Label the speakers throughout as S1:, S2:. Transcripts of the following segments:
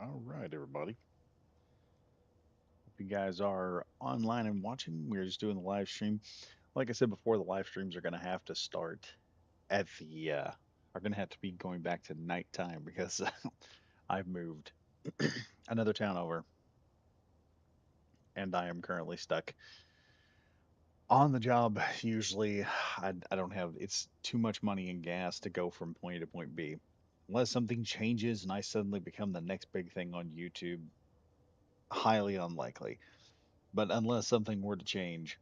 S1: All right, everybody. Hope you guys are online and watching. We're just doing the live stream. Like I said before, the live streams are going to have to start at are going to have to be going back to nighttime because I've moved another town over and I am currently stuck on the job. Usually, I don't have, it's too much money in gas to go from point A to point B. Unless something changes and I suddenly become the next big thing on YouTube, highly unlikely. But unless something were to change,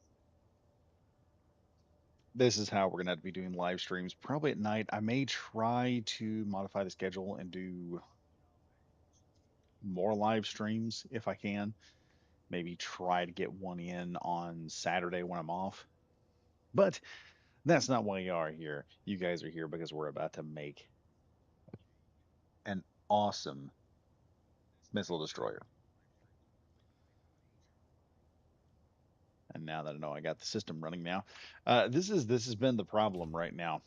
S1: this is how we're going to have to be doing live streams probably at night. I may try to modify the schedule and do more live streams if I can. Maybe try to get one in on Saturday when I'm off. But that's not why you are here. You guys are here because we're about to make an awesome missile destroyer. And now that I know I got the system running now, this has been the problem right now.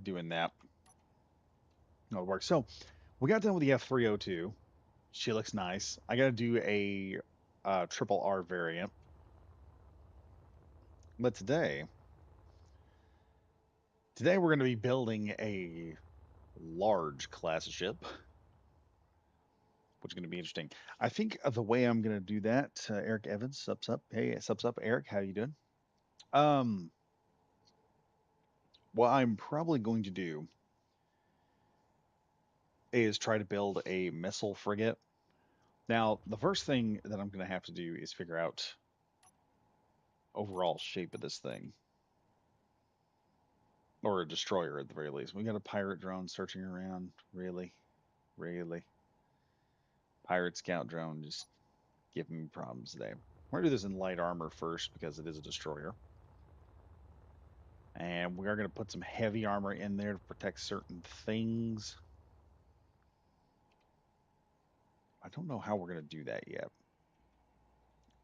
S1: Doing that, no, it works. So we got done with the F302. She looks nice. I got to do a triple R variant. But today we're going to be building a large class ship, which is going to be interesting. I think the way I'm going to do that, Eric Evans, sups up. Hey, sups up, Eric. How you doing? Um, what I'm probably going to do is try to build a missile frigate. Now, the first thing that I'm going to have to do is figure out overall shape of this thing, or a destroyer at the very least. We got a pirate drone searching around. Really, really. Pirate scout drone just giving me problems today. We're gonna do this in light armor first because it is a destroyer. And we are gonna put some heavy armor in there to protect certain things. I don't know how we're gonna do that yet.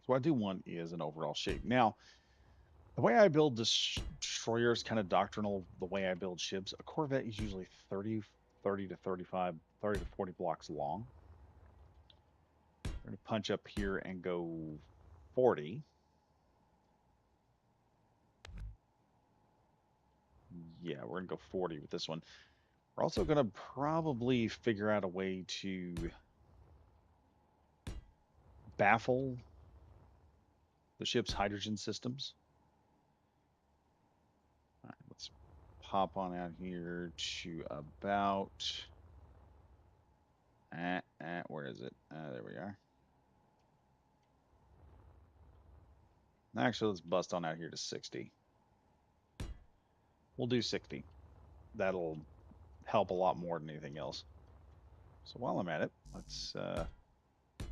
S1: So what I do want is an overall shape. Now, the way I build destroyers is kind of doctrinal. The way I build ships, a Corvette is usually 30 to 35, 30 to 40 blocks long. We're gonna punch up here and go 40. Yeah, we're gonna go 40 with this one. We're also going to probably figure out a way to baffle the ship's hydrogen systems. All right, let's pop on out here to about. Where is it? There we are. Actually, let's bust on out here to 60. We'll do 60. That'll help a lot more than anything else. So while I'm at it, let's put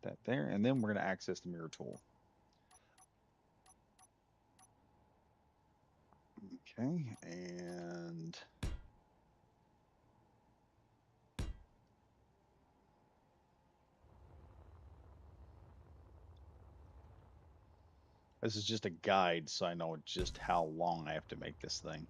S1: that there. And then we're going to access the mirror tool. Okay. And this is just a guide, so I know just how long I have to make this thing.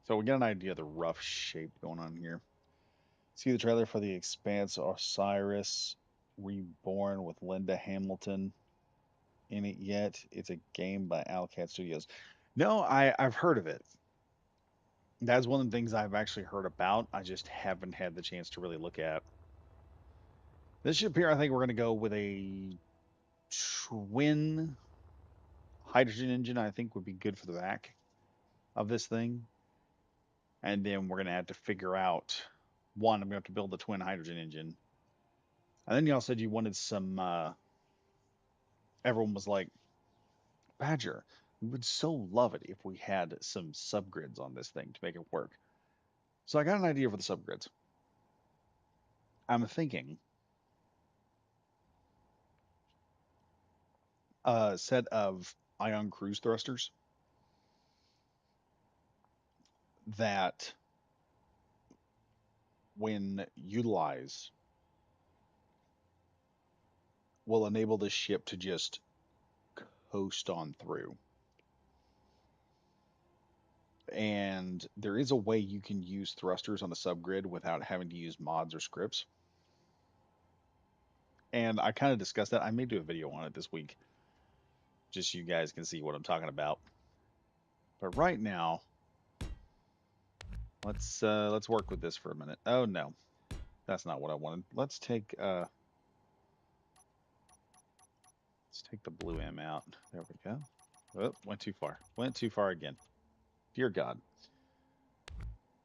S1: So we get an idea of the rough shape going on here. See the trailer for The Expanse Osiris Reborn with Linda Hamilton in it yet? It's a game by Owlcat Studios. No, I've heard of it. That's one of the things I've actually heard about. I just haven't had the chance to really look at. This ship here, I think we're going to go with a twin hydrogen engine. I think would be good for the back of this thing. And then we're going to have to figure out one, I'm going to have to build the twin hydrogen engine. And then y'all said you wanted some. Everyone was like, Badger, we would so love it if we had some subgrids on this thing to make it work. So I got an idea for the subgrids. I'm thinking a set of ion cruise thrusters that, when utilized, will enable this ship to just coast on through. And there is a way you can use thrusters on a subgrid without having to use mods or scripts. And I kind of discussed that. I may do a video on it this week, just so you guys can see what I'm talking about. But right now, let's work with this for a minute. Oh no, that's not what I wanted. Let's take the blue M out. There we go. Oh, went too far. Went too far again. Dear God.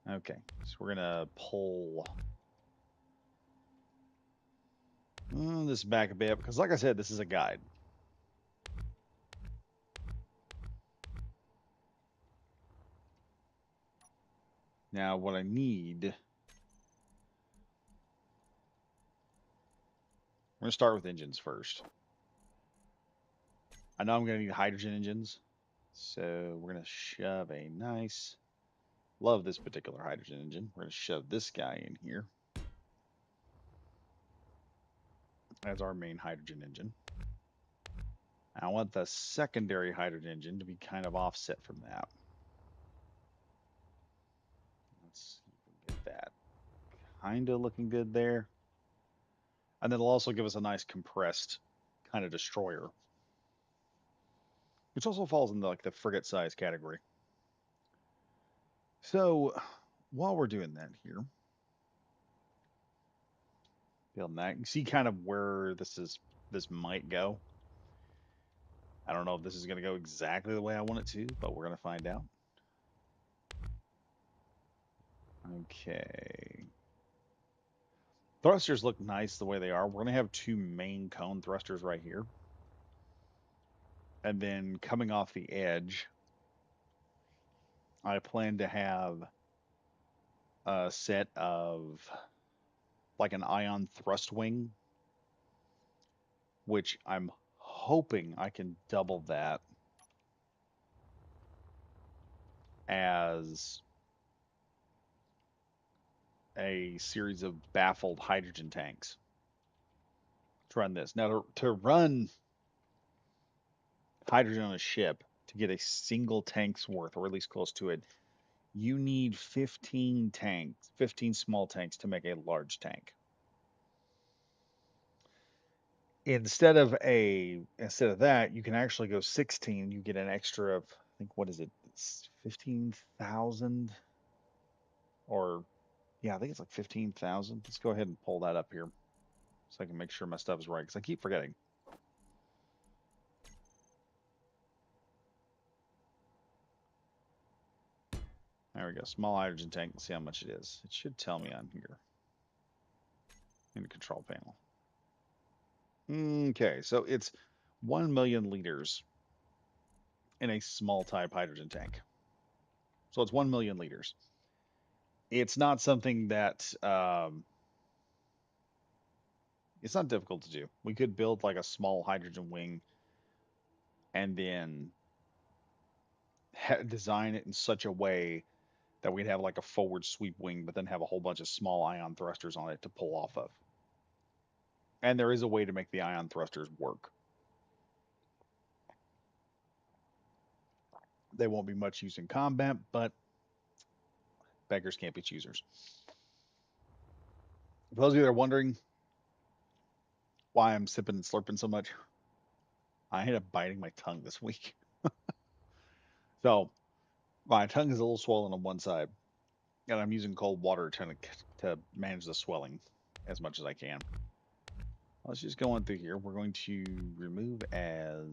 S1: Okay, so we're gonna pull this back a bit because, like I said, this is a guide. Now, what I need, we're gonna start with engines first. I know I'm gonna need hydrogen engines, so we're gonna shove a nice. Love this particular hydrogen engine. We're gonna shove this guy in here as our main hydrogen engine. I want the secondary hydrogen engine to be kind of offset from that. Let's see if we can get that kind of looking good there. And then it'll also give us a nice compressed kind of destroyer, which also falls into like the frigate size category. So while we're doing that here, building that, you see kind of where this might go. I don't know if this is going to go exactly the way I want it to, but we're going to find out. Okay. Thrusters look nice the way they are. We're going to have two main cone thrusters right here. And then coming off the edge, I plan to have a set of like an ion thrust wing, which I'm hoping I can double that as a series of baffled hydrogen tanks to run this. Now, to run hydrogen on a ship, to get a single tank's worth, or at least close to it, you need 15 tanks, 15 small tanks to make a large tank. Instead of that, you can actually go 16. You get an extra of, I think, what is it? It's 15,000, or yeah, I think it's like 15,000. Let's go ahead and pull that up here so I can make sure my stuff is right because I keep forgetting. There we go. Small hydrogen tank. Let's see how much it is. It should tell me on here in the control panel. Okay, so it's 1 million liters in a small type hydrogen tank. So it's 1 million liters. It's not something that it's not difficult to do. We could build like a small hydrogen wing and then design it in such a way that we'd have like a forward sweep wing, but then have a whole bunch of small ion thrusters on it to pull off of. And there is a way to make the ion thrusters work. They won't be much used in combat, but beggars can't be choosers. For those of you that are wondering why I'm sipping and slurping so much, I ended up biting my tongue this week. So my tongue is a little swollen on one side, and I'm using cold water to manage the swelling as much as I can. Let's just go on through here. We're going to remove as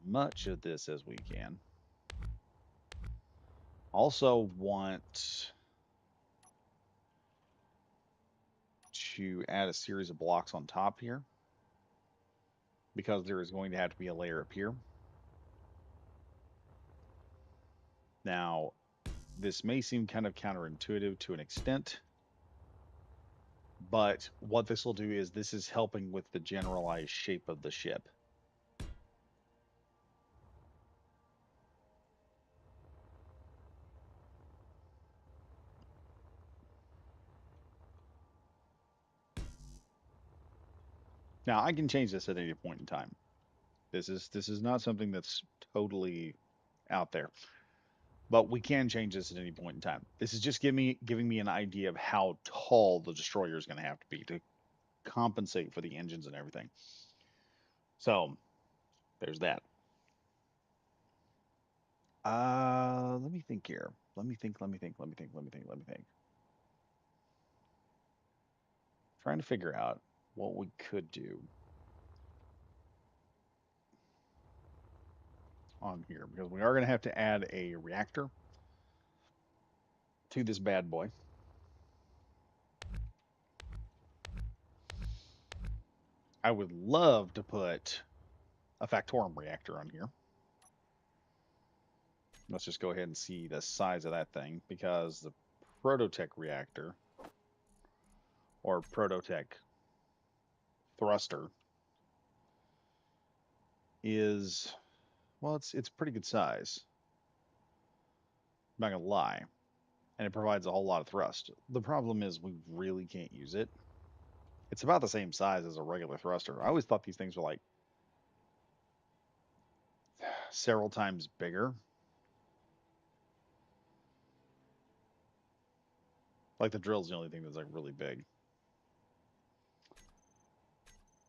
S1: much of this as we can. Also want to add a series of blocks on top here because there is going to have to be a layer up here. Now, this may seem kind of counterintuitive to an extent, but what this will do is this is helping with the generalized shape of the ship. Now, I can change this at any point in time. This is not something that's totally out there, but we can change this at any point in time. This is just giving me an idea of how tall the destroyer is going to have to be to compensate for the engines and everything. So there's that. Let me think here. Let me think. Let me think. Let me think. Let me think. Let me think. Trying to figure out what we could do on here because we are going to have to add a reactor to this bad boy. I would love to put a Factorum reactor on here. Let's just go ahead and see the size of that thing because the Prototech reactor or Prototech thruster is, well, it's pretty good size. I'm not gonna lie, and it provides a whole lot of thrust. The problem is we really can't use it. It's about the same size as a regular thruster. I always thought these things were like several times bigger. Like the drill's the only thing that's like really big.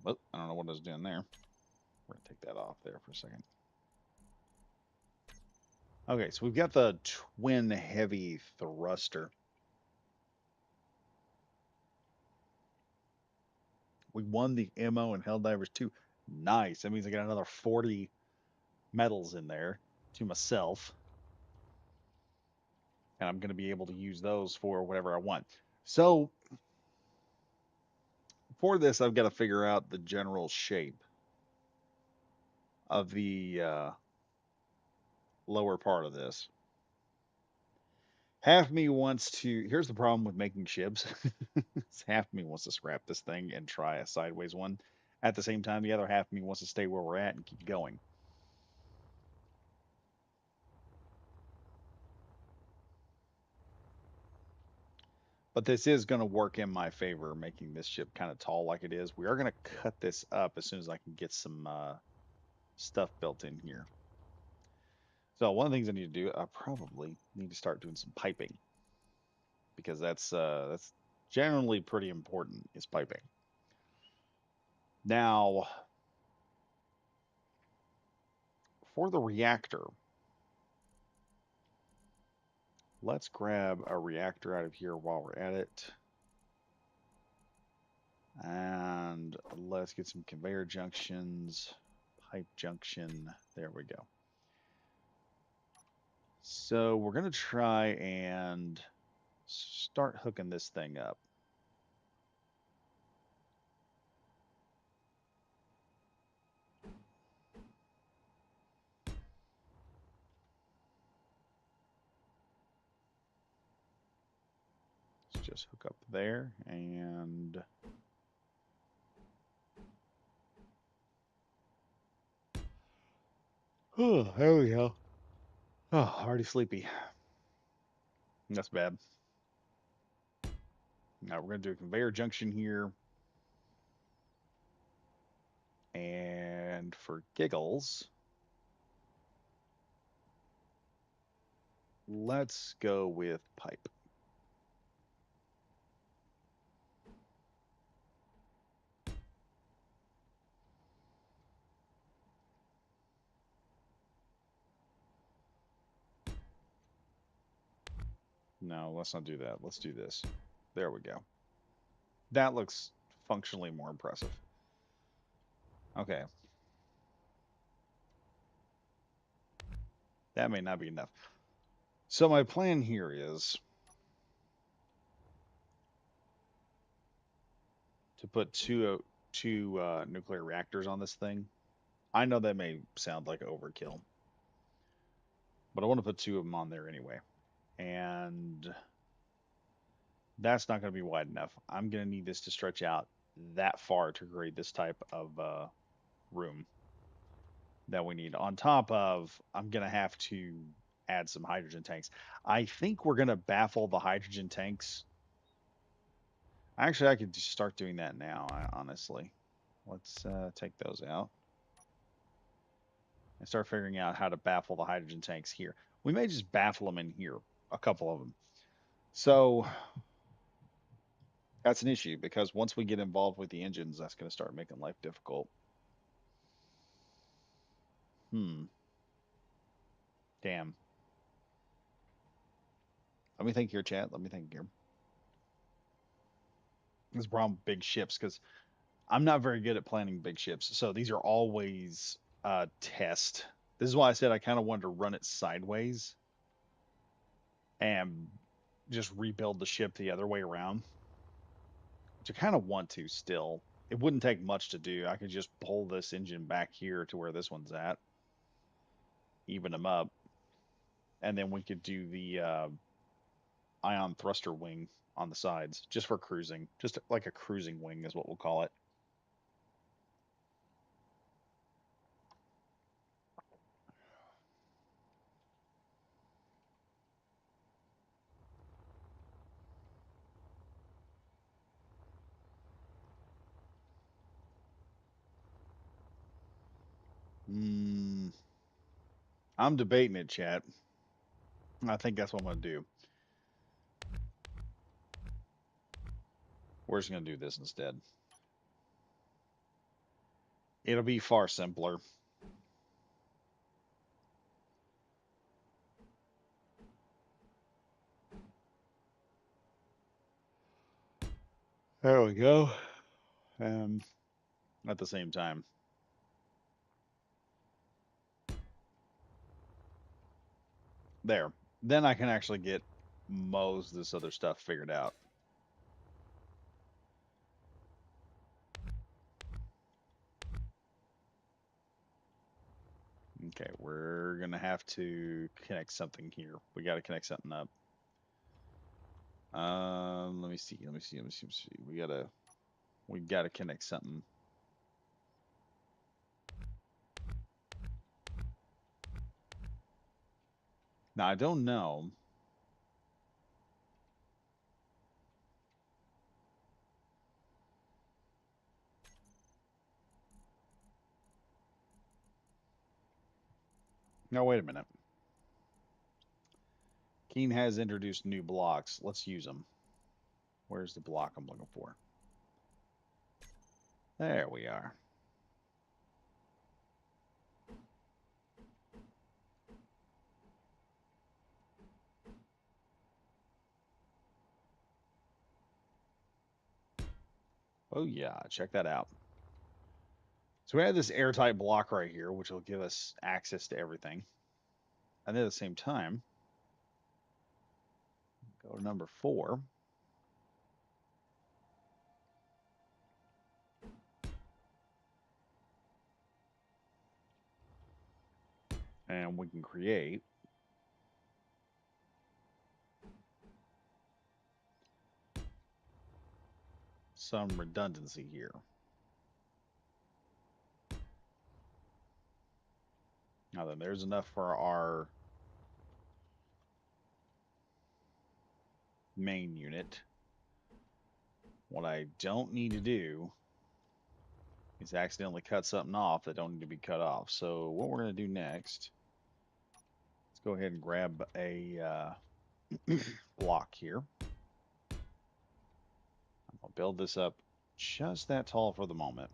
S1: But I don't know what I was doing there. We're gonna take that off there for a second. Okay, so we've got the twin heavy thruster. We won the MO in Helldivers 2. Nice. That means I got another 40 medals in there to myself. And I'm going to be able to use those for whatever I want. So for this, I've got to figure out the general shape of the lower part of this. Half me wants to. Here's the problem with making ships. Half me wants to scrap this thing and try a sideways one. At the same time, the other half of me wants to stay where we're at and keep going. But this is going to work in my favor, making this ship kind of tall like it is. We are going to cut this up as soon as I can get some stuff built in here. So one of the things I need to do, I probably need to start doing some piping because that's generally pretty important is piping. Now, for the reactor, let's grab a reactor out of here while we're at it. And let's get some conveyor junctions, pipe junction. There we go. So we're going to try and start hooking this thing up. Let's just hook up there and oh, there we go. Oh, already sleepy. That's bad. Now we're going to do a conveyor junction here. And for giggles, let's go with pipe. No, let's not do that. Let's do this. There we go. That looks functionally more impressive. Okay. That may not be enough. So my plan here is to put two nuclear reactors on this thing. I know that may sound like overkill, but I want to put two of them on there anyway. And that's not going to be wide enough. I'm going to need this to stretch out that far to create this type of room that we need. On top of, I'm going to have to add some hydrogen tanks. I think we're going to baffle the hydrogen tanks. Actually, I could just start doing that now, honestly. Let's take those out. and start figuring out how to baffle the hydrogen tanks here. We may just baffle them in here, a couple of them. So that's an issue because once we get involved with the engines, that's going to start making life difficult. Hmm. Damn. Let me think here, chat. Let me think here. This is problem with big ships because I'm not very good at planning big ships. So these are always test. This is why I said I kind of wanted to run it sideways and just rebuild the ship the other way around, which I kind of want to still. It wouldn't take much to do. I could just pull this engine back here to where this one's at, even them up, and then we could do the ion thruster wing on the sides just for cruising. Just like a cruising wing is what we'll call it. Mm, I'm debating it, chat. I think that's what I'm going to do. We're just going to do this instead. It'll be far simpler. There we go. At the same time. There. Then I can actually get most of this other stuff figured out. Okay, we're gonna have to connect something here. We got to connect something up. Let me see. Let me see. Let me see. Let me see. We gotta connect something. Now I don't know. No, wait a minute. Keen has introduced new blocks. Let's use them. Where's the block I'm looking for? There we are. Oh yeah, check that out. So we have this airtight block right here, which will give us access to everything. And then at the same time, go to number 4. And we can create some redundancy here. Now then, there's enough for our main unit. What I don't need to do is accidentally cut something off that don't need to be cut off. So what we're going to do next, let's go ahead and grab a block here. I'll build this up just that tall for the moment.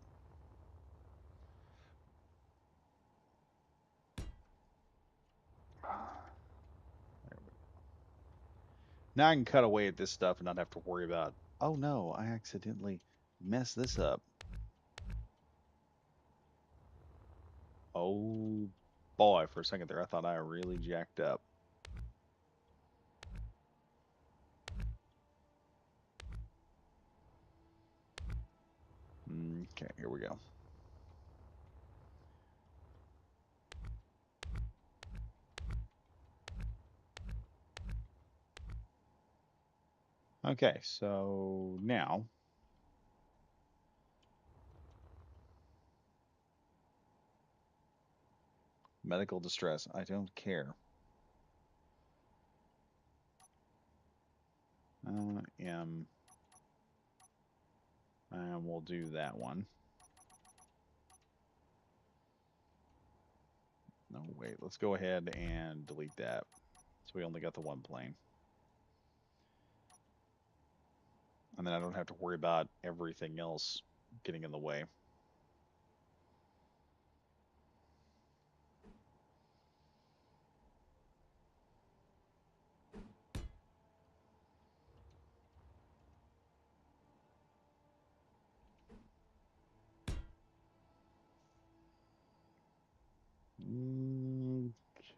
S1: Now I can cut away at this stuff and not have to worry about, oh no, I accidentally messed this up. Oh boy, for a second there, I thought I really jacked up. Okay, here we go. Okay, so now medical distress. I don't care. And we'll do that one. No, wait. Let's go ahead and delete that. So we only got the one plane. And then I don't have to worry about everything else getting in the way.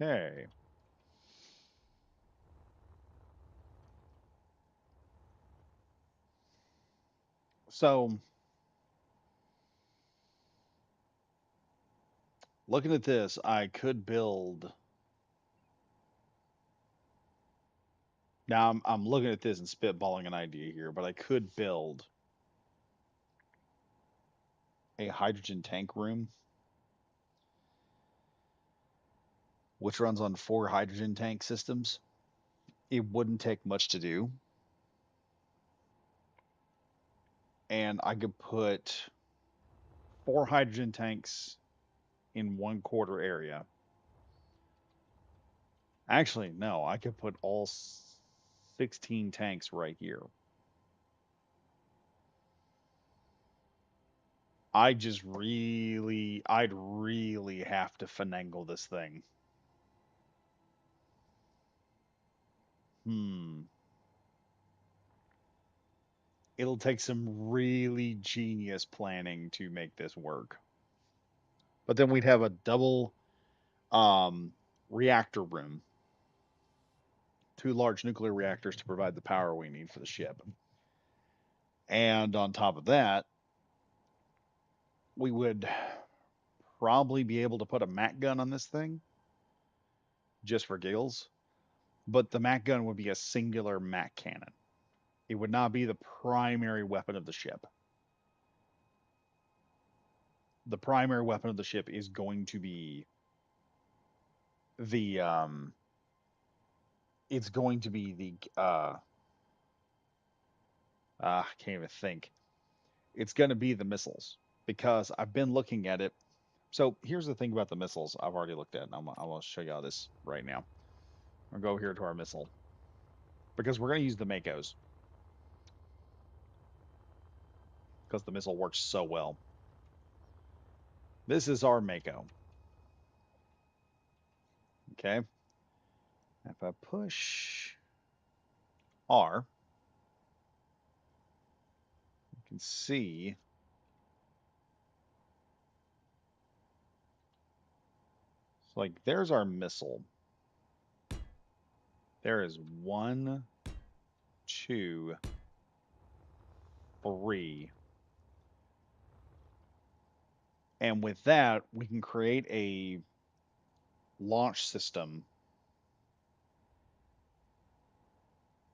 S1: Okay. So looking at this, I could build. Now I'm looking at this and spitballing an idea here, but I could build a hydrogen tank room, which runs on 4 hydrogen tank systems. It wouldn't take much to do, and I could put 4 hydrogen tanks in 1/4 area. Actually, no, I could put all 16 tanks right here. I'd really have to finagle this thing. Hmm. It'll take some really genius planning to make this work. But then we'd have a double um, reactor room, 2 large nuclear reactors to provide the power we need for the ship. And on top of that, we would probably be able to put a MAC gun on this thing just for giggles. But the MAC gun would be a singular MAC cannon. It would not be the primary weapon of the ship. The primary weapon of the ship is going to be the it's going to be the I can't even think. It's going to be the missiles because I've been looking at it. So here's the thing about the missiles I've already looked at. And I'm going to show y'all this right now. I'll go here to our missile because we're going to use the Makos because the missile works so well. This is our Mako. Okay. If I push R, you can see. So like there's our missile. There is 1, 2, 3. And with that, we can create a launch system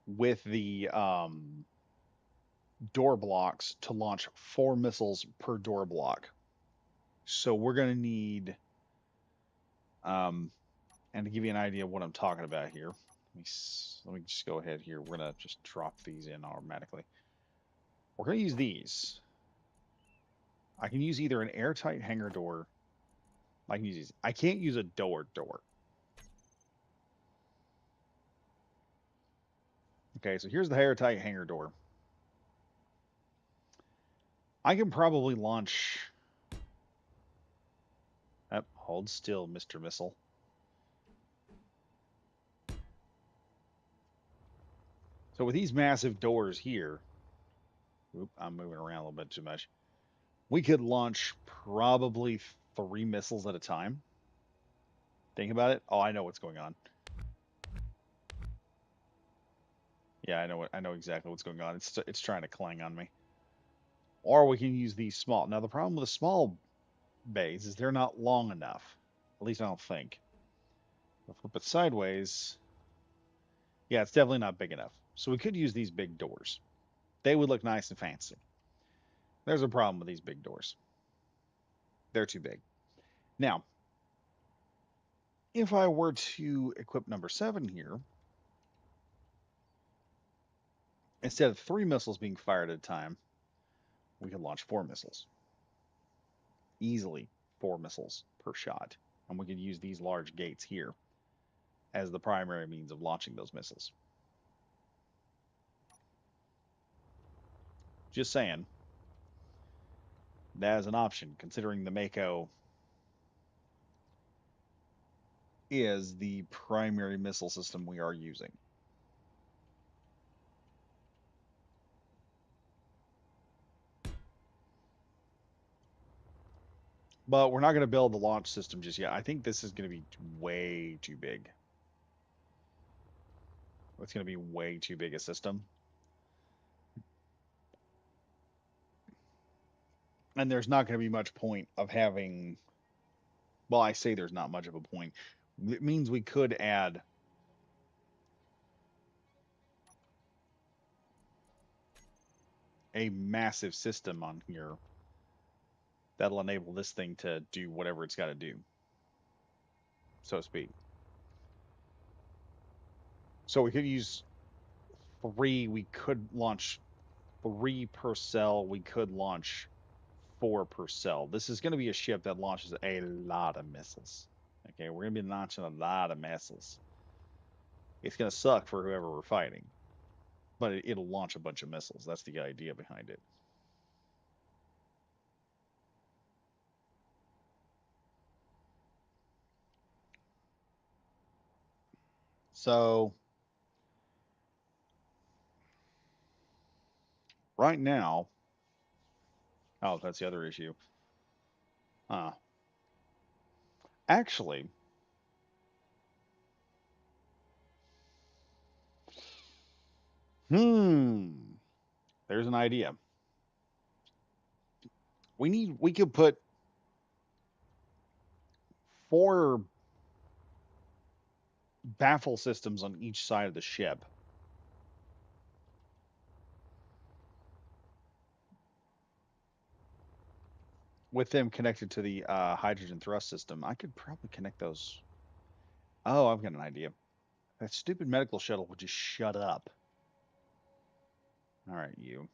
S1: with the door blocks to launch 4 missiles per door block. So we're going to need, um, and to give you an idea of what I'm talking about here, let me just go ahead here. We're going to just drop these in automatically. We're going to use these. I can use either an airtight hangar door. I can use these. I can't use a door. Okay, so here's the airtight hangar door. I can probably launch. Hold still, Mr. Missile. So with these massive doors here, I'm moving around a little bit too much. We could launch probably 3 missiles at a time. Think about it. Oh, I know what's going on. Yeah, I know exactly what's going on. It's trying to clang on me. Or we can use these small. Now the problem with the small bays is they're not long enough. At least I don't think. If we flip it sideways, yeah, it's definitely not big enough. So we could use these big doors. They would look nice and fancy. There's a problem with these big doors. They're too big. Now, if I were to equip number 7 here, instead of 3 missiles being fired at a time, we could launch 4 missiles. Easily 4 missiles per shot. And we could use these large gates here as the primary means of launching those missiles. Just saying, that is an option, considering the Mako is the primary missile system we are using. But we're not going to build the launch system just yet. I think this is going to be way too big. It's going to be way too big a system. And there's not going to be much point of having. Well, I say there's not much of a point. It means we could add a massive system on here that'll enable this thing to do whatever it's got to do, so to speak. So we could use three. We could launch three per cell. We could launch four per cell. This is going to be a ship that launches a lot of missiles. Okay, we're going to be launching a lot of missiles. It's going to suck for whoever we're fighting, but it'll launch a bunch of missiles. That's the idea behind it. So right now, oh, that's the other issue. Actually, hmm, there's an idea. We could put four baffle systems on each side of the ship. With them connected to the hydrogen thrust system, I could probably connect those. Oh, I've got an idea. That stupid medical shuttle would just shut up. All right, you.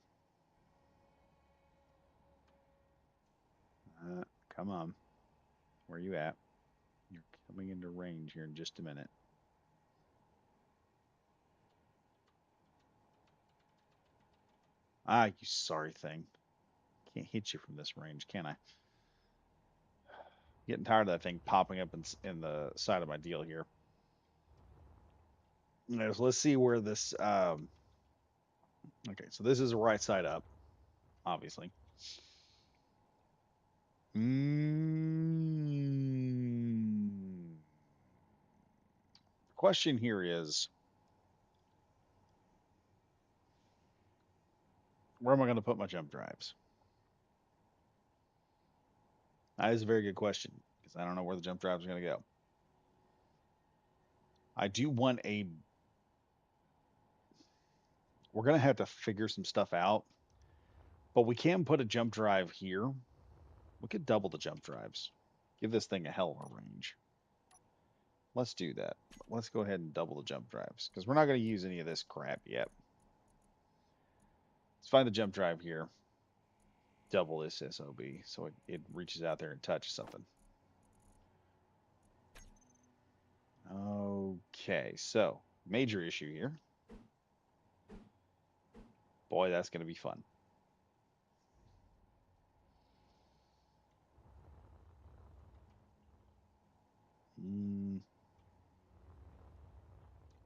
S1: Come on. Where are you at? You're coming into range here in just a minute. Ah, you sorry thing. Can't hit you from this range, can I? Getting tired of that thing popping up in the side of my deal here. So let's see where this. Okay, so this is the right side up, obviously. Mm, the question here is, where am I going to put my jump drives? That is a very good question because I don't know where the jump drives are going to go. I do want a. We're going to have to figure some stuff out, but we can put a jump drive here. We could double the jump drives. Give this thing a hell of a range. Let's do that. Let's go ahead and double the jump drives because we're not going to use any of this crap yet. Let's find the jump drive here. Double this SOB so it reaches out there and touches something. Okay, so major issue here. Boy, that's going to be fun. Mm.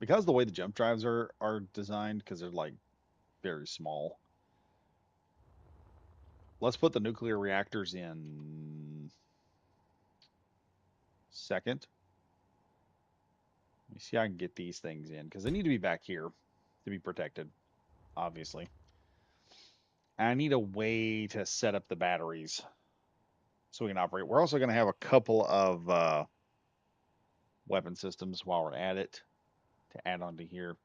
S1: Because the way the jump drives are designed, because they're like very small. Let's put the nuclear reactors in second. Let me see how I can get these things in because they need to be back here to be protected, obviously. And I need a way to set up the batteries so we can operate. We're also going to have a couple of weapon systems while we're at it to add onto here.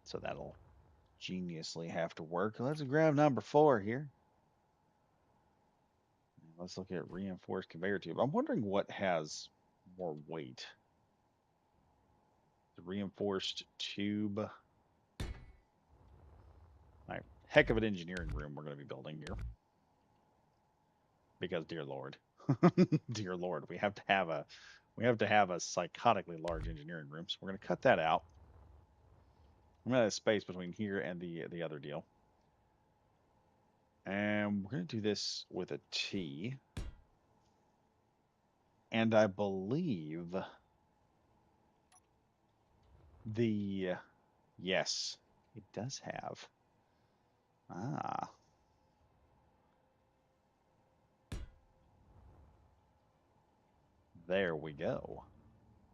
S1: So that'll geniusly have to work. Let's grab number 4 here. Let's look at reinforced conveyor tube. I'm wondering what has more weight. The reinforced tube. All right, heck of an engineering room we're going to be building here. Because, dear Lord. Dear Lord, we have to have a psychotically large engineering room. So we're going to cut that out. I'm going to have space between here and the other deal. And we're going to do this with a T. And I believe yes, it does have. Ah, there we go.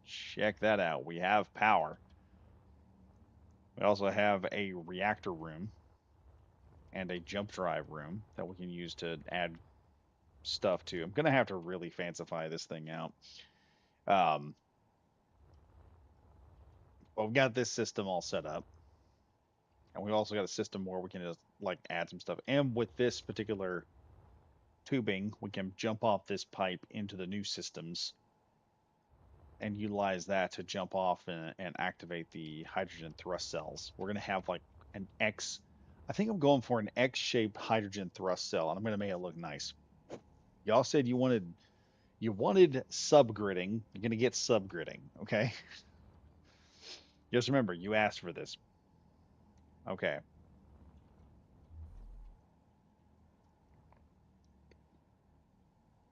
S1: Check that out. We have power. We also have a reactor room and a jump drive room that we can use to add stuff to. I'm going to have to really fancify this thing out. Um, but we've got this system all set up. And we've also got a system where we can just like add some stuff. And with this particular tubing, we can jump off this pipe into the new systems and utilize that to jump off and activate the hydrogen thrust cells. We're going to have like an X. I think I'm going for an X-shaped hydrogen thrust cell, and I'm going to make it look nice. Y'all said you wanted subgridding. You're going to get subgridding, okay? Just remember, you asked for this. Okay.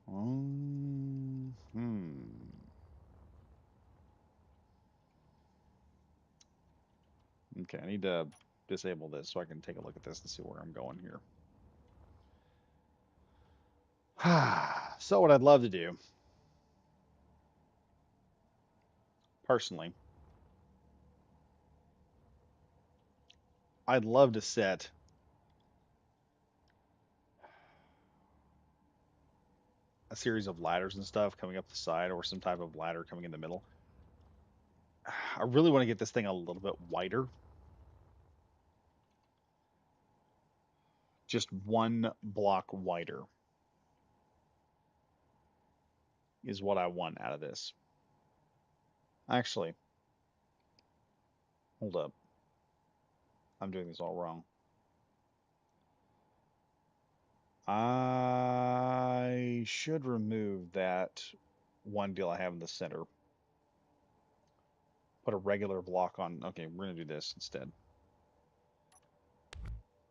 S1: Hmm. Okay, I need to disable this so I can take a look at this and see where I'm going here. So what I'd love to do, personally, I'd love to set a series of ladders and stuff coming up the side or some type of ladder coming in the middle. I really want to get this thing a little bit wider. Just one block wider is what I want out of this. Actually, hold up. I'm doing this all wrong. I should remove that one deal I have in the center. Put a regular block on. Okay, we're going to do this instead.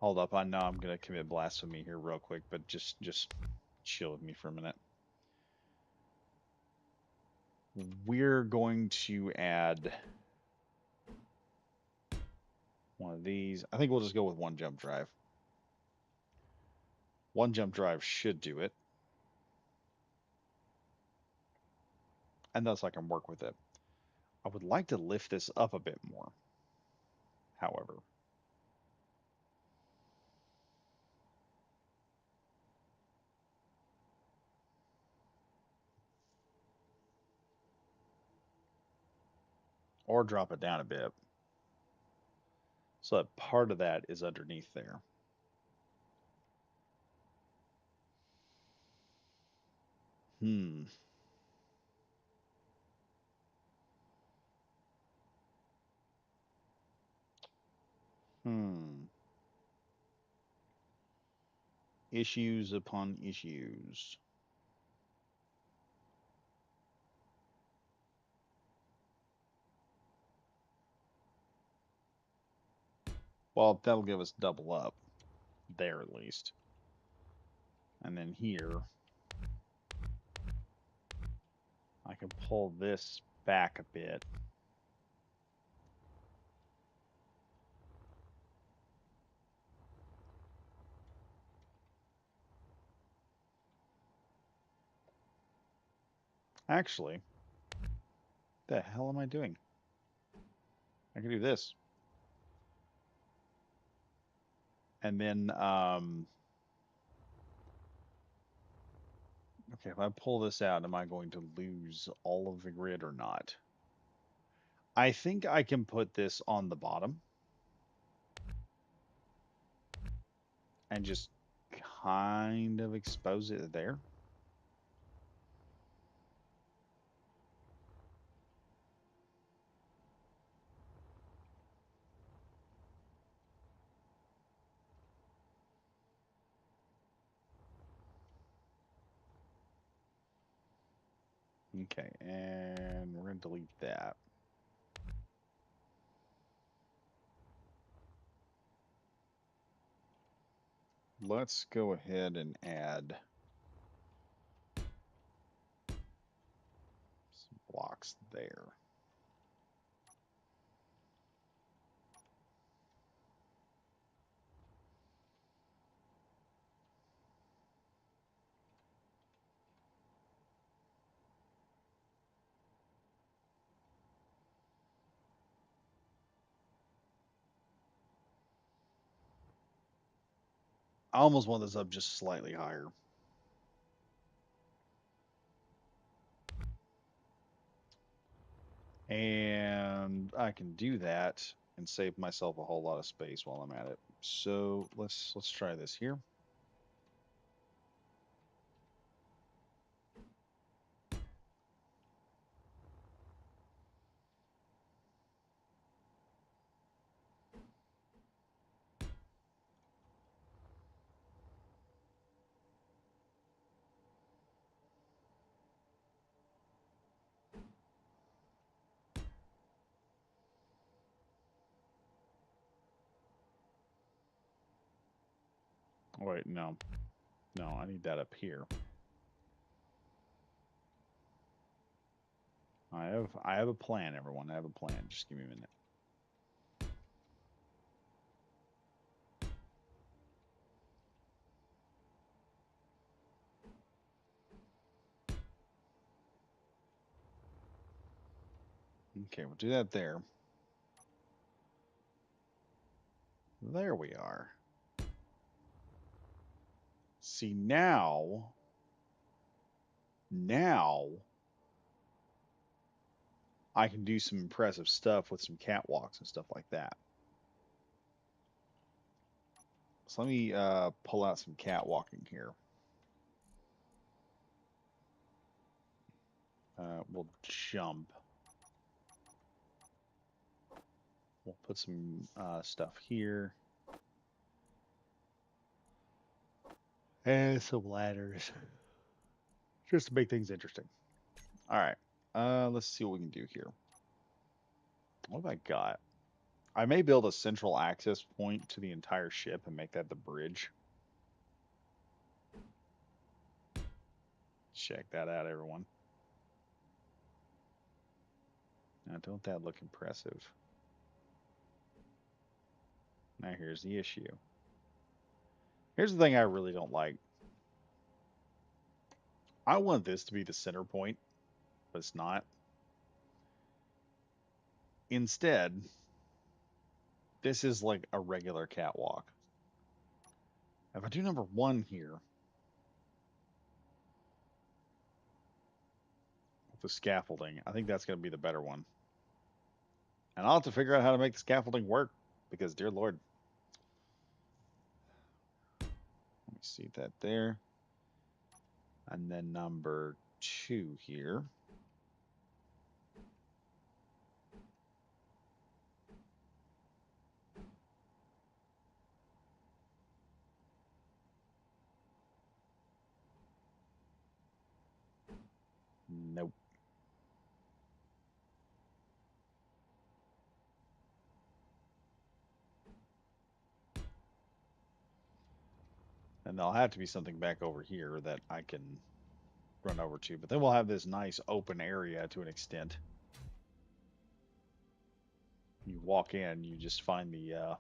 S1: Hold up. I know I'm going to commit blasphemy here real quick, but just chill with me for a minute. We're going to add one of these. I think we'll just go with one jump drive. One jump drive should do it. And thus I can work with it. I would like to lift this up a bit more, however. Or drop it down a bit. So that part of that is underneath there. Hmm. Hmm. Issues upon issues. Well, that'll give us double up. There at least. And then here, I can pull this back a bit. Actually, the hell am I doing? I can do this. And then, okay, if I pull this out, am I going to lose all of the grid or not? I think I can put this on the bottom and just kind of expose it there. Okay, and we're going to delete that. Let's go ahead and add some blocks there. I almost want this up just slightly higher. And I can do that and save myself a whole lot of space while I'm at it. So let's try this here. Oh, wait, no. No, I need that up here. I have a plan, everyone. I have a plan. Just give me a minute. Okay, we'll do that there. There we are. See, now I can do some impressive stuff with some catwalks and stuff like that. So let me pull out some catwalking here. We'll jump. We'll put some stuff here. And some ladders. Just to make things interesting. All right. Let's see what we can do here. What have I got? I may build a central access point to the entire ship and make that the bridge. Check that out, everyone. Now, don't that look impressive? Now, here's the issue. Here's the thing I really don't like. I want this to be the center point, but it's not. Instead, this is like a regular catwalk. If I do number one here with the scaffolding, I think that's going to be the better one. And I'll have to figure out how to make the scaffolding work because, dear Lord. Let me see that there. And then number two here. Nope. And there'll have to be something back over here that I can run over to. But then we'll have this nice open area to an extent. You walk in, you just find the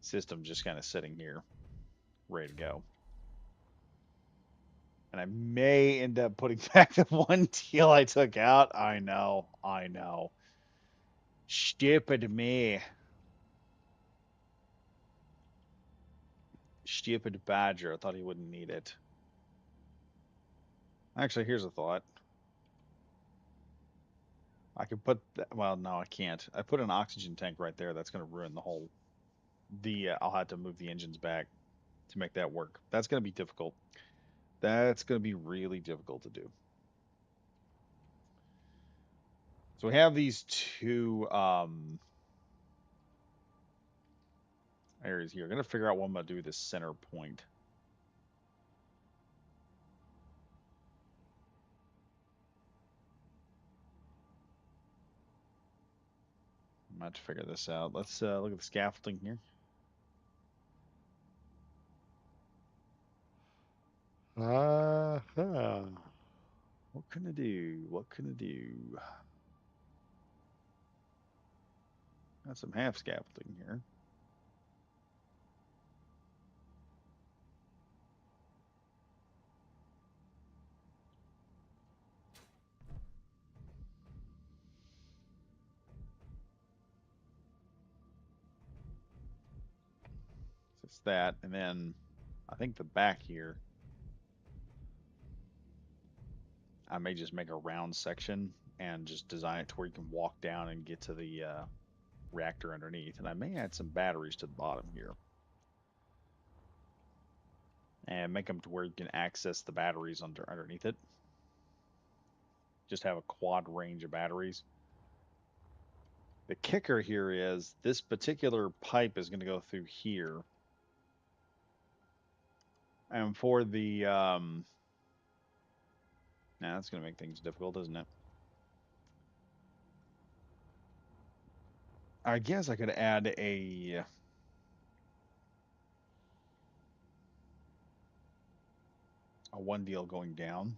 S1: system just kind of sitting here, ready to go. And I may end up putting back the one deal I took out. I know. Stupid me. Stupid Badger. I thought he wouldn't need it. Actually, here's a thought. I could put well, no, I can't. I put an oxygen tank right there. That's going to ruin the whole. I'll have to move the engines back to make that work. That's going to be difficult. That's going to be really difficult to do. So we have these two areas here. I'm going to figure out what I'm going to do with this center point. I'm about to figure this out. Let's look at the scaffolding here. Uh-huh. What can I do? What can I do? Got some half scaffolding here. So it's that, and then I think the back here, I may just make a round section and just design it to where you can walk down and get to the reactor underneath. And I may add some batteries to the bottom here and make them to where you can access the batteries underneath it. Just have a quad range of batteries. The kicker here is this particular pipe is going to go through here. And for the, that's going to make things difficult, isn't it? I guess I could add a one deal going down.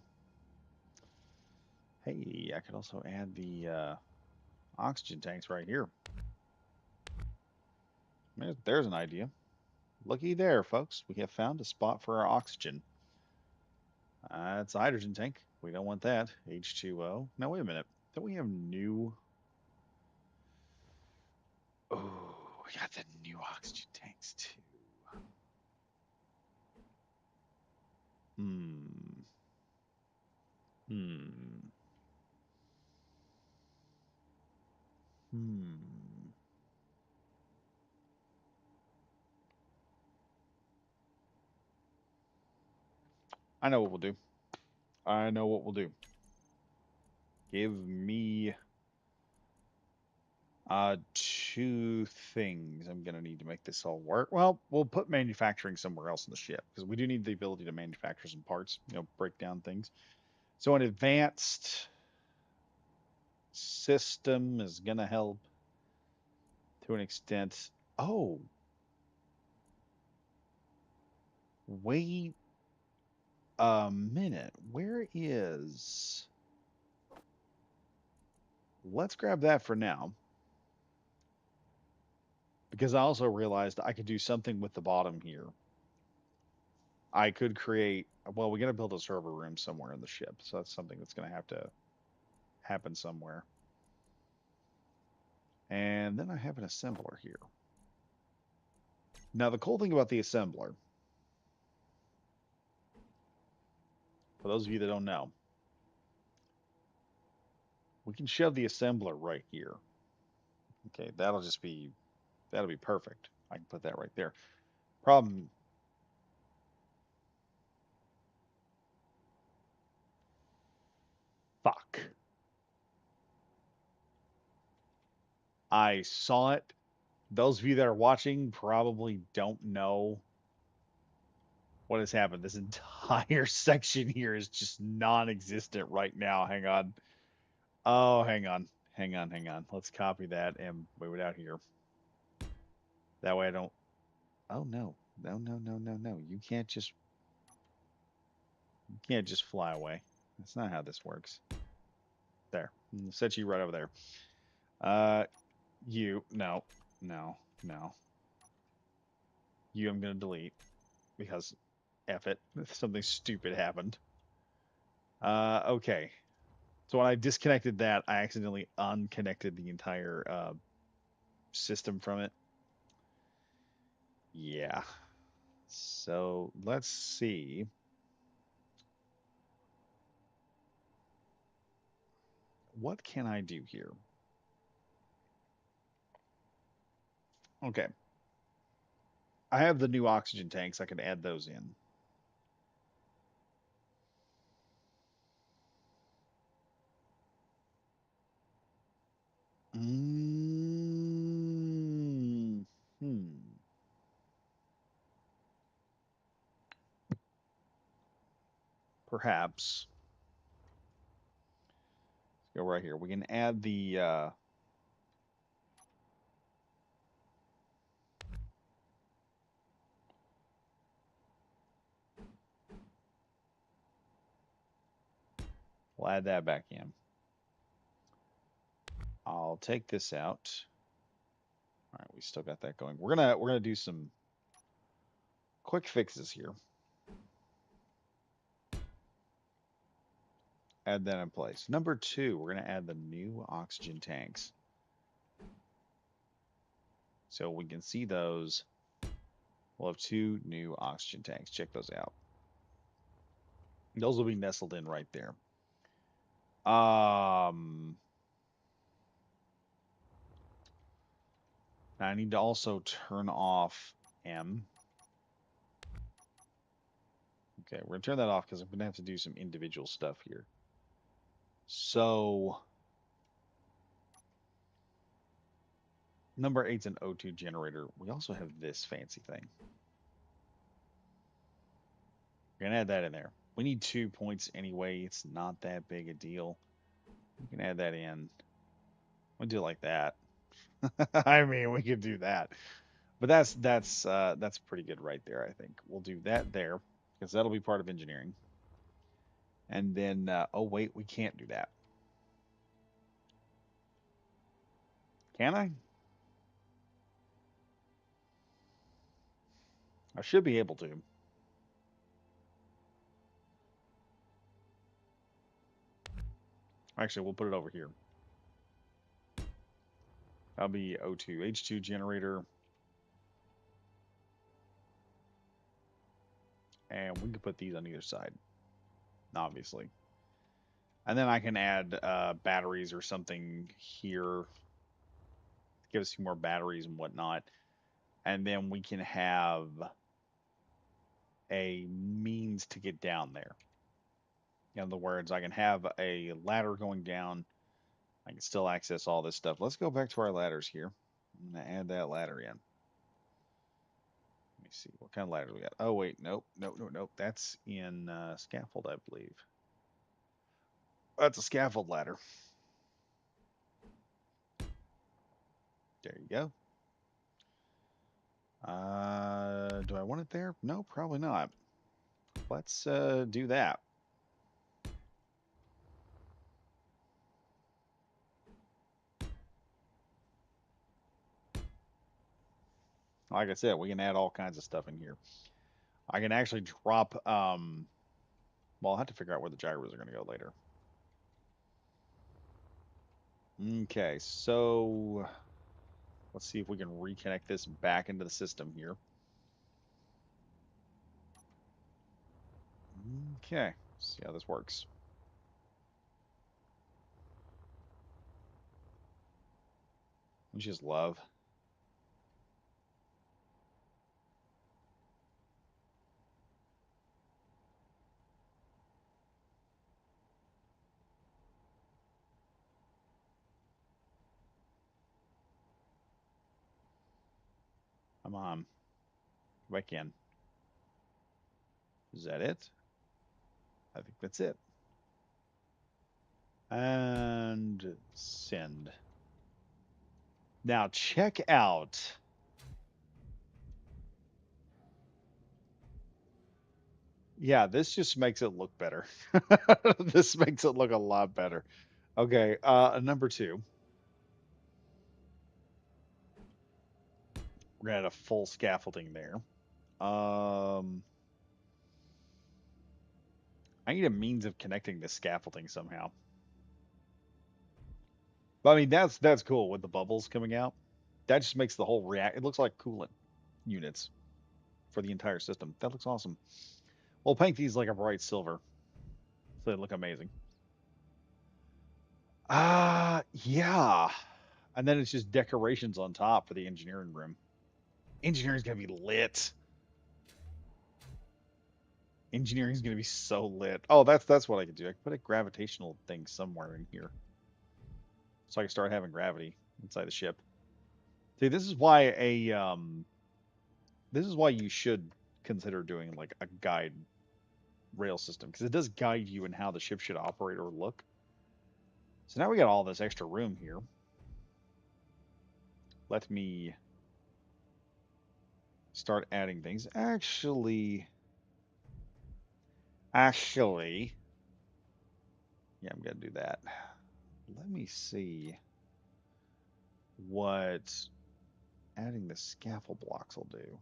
S1: Hey, I could also add the oxygen tanks right here. There's an idea. Looky there, folks. We have found a spot for our oxygen. It's a hydrogen tank. We don't want that. H2O. Now, wait a minute. Don't we have new... Oh, we got the new oxygen tanks, too. Hmm. Hmm. Hmm. I know what we'll do. I know what we'll do. Give me two things I'm gonna need to make this all work. Well, we'll put manufacturing somewhere else in the ship because we do need the ability to manufacture some parts, break down things. So an advanced system is gonna help to an extent. Oh, wait a minute. Where is... Let's grab that for now because I also realized I could do something with the bottom here. I could create, well, we got to build a server room somewhere in the ship. So that's something that's going to have to happen somewhere. And then I have an assembler here. Now, the cool thing about the assembler, for those of you that don't know, we can shove the assembler right here. Okay, that'll be perfect. I can put that right there. Problem, fuck. I saw it. Those of you that are watching probably don't know what has happened. This entire section here is just non-existent right now. Hang on. Oh, hang on. Hang on, hang on. Let's copy that and move it out here. That way I don't... Oh, no. No, no, no, no, no. You can't just fly away. That's not how this works. There. Set you right over there. No, no, no. I'm going to delete because F it. Something stupid happened. Okay. So when I disconnected that, I accidentally unconnected the entire system from it. Yeah. So let's see. What can I do here? Okay. I have the new oxygen tanks. I can add those in. Mm, hmm. Perhaps. Let's go right here. We can add the We'll add that back in. I'll take this out. All right, we still got that going. We're gonna do some quick fixes here. Add that in place. Number 2, we're gonna add the new oxygen tanks. So we can see those. We'll have 2 new oxygen tanks. Check those out. Those will be nestled in right there. I need to also turn off M. Okay, we're gonna turn that off because I'm gonna have to do some individual stuff here. So number 8's an O2 generator. We also have this fancy thing. We're gonna add that in there. We need 2 points anyway. It's not that big a deal. We can add that in. We'll do it like that. I mean, we could do that. But that's pretty good right there, I think. We'll do that there because that'll be part of engineering. And then oh wait, we can't do that. Can I? I should be able to. Actually, we'll put it over here. That'll be O2 H2 generator. And we can put these on either side, obviously. And then I can add batteries or something here. Give us some more batteries and whatnot. And then we can have a means to get down there. In other words, I can have a ladder going down. I can still access all this stuff. Let's go back to our ladders here. I'm going to add that ladder in. Let me see. What kind of ladder we got? Oh, wait. Nope. Nope. That's in scaffold, I believe. That's a scaffold ladder. There you go. Do I want it there? No, probably not. Let's do that. Like I said, we can add all kinds of stuff in here. I can actually drop, well, I'll have to figure out where the gyros are going to go later. Okay, so let's see if we can reconnect this back into the system here. Okay, see how this works. Which is love. Come on. Back in. Is that it? I think that's it. And send. Now check out. Yeah, this just makes it look better. This makes it look a lot better. Okay, number 2. We're gonna add a full scaffolding there. I need a means of connecting the scaffolding somehow. But I mean, that's cool with the bubbles coming out. That just makes the whole react. It looks like coolant units for the entire system. That looks awesome. We'll paint these like a bright silver, so they look amazing. Yeah. And then it's just decorations on top for the engineering room. Engineering's gonna be lit. Engineering's gonna be so lit. Oh, that's what I could do. I could put a gravitational thing somewhere in here, so I can start having gravity inside the ship. See, this is why you should consider doing like a guide rail system, because it does guide you in how the ship should operate or look. So now we got all this extra room here. Let me start adding things. Actually, Yeah, I'm gonna do that. Let me see what adding the scaffold blocks will do.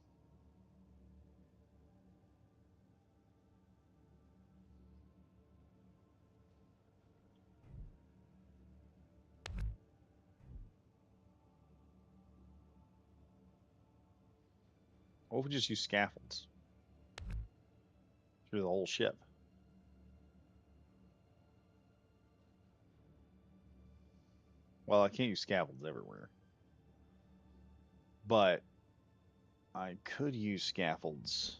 S1: What if we just use scaffolds through the whole ship? Well, I can't use scaffolds everywhere, but I could use scaffolds.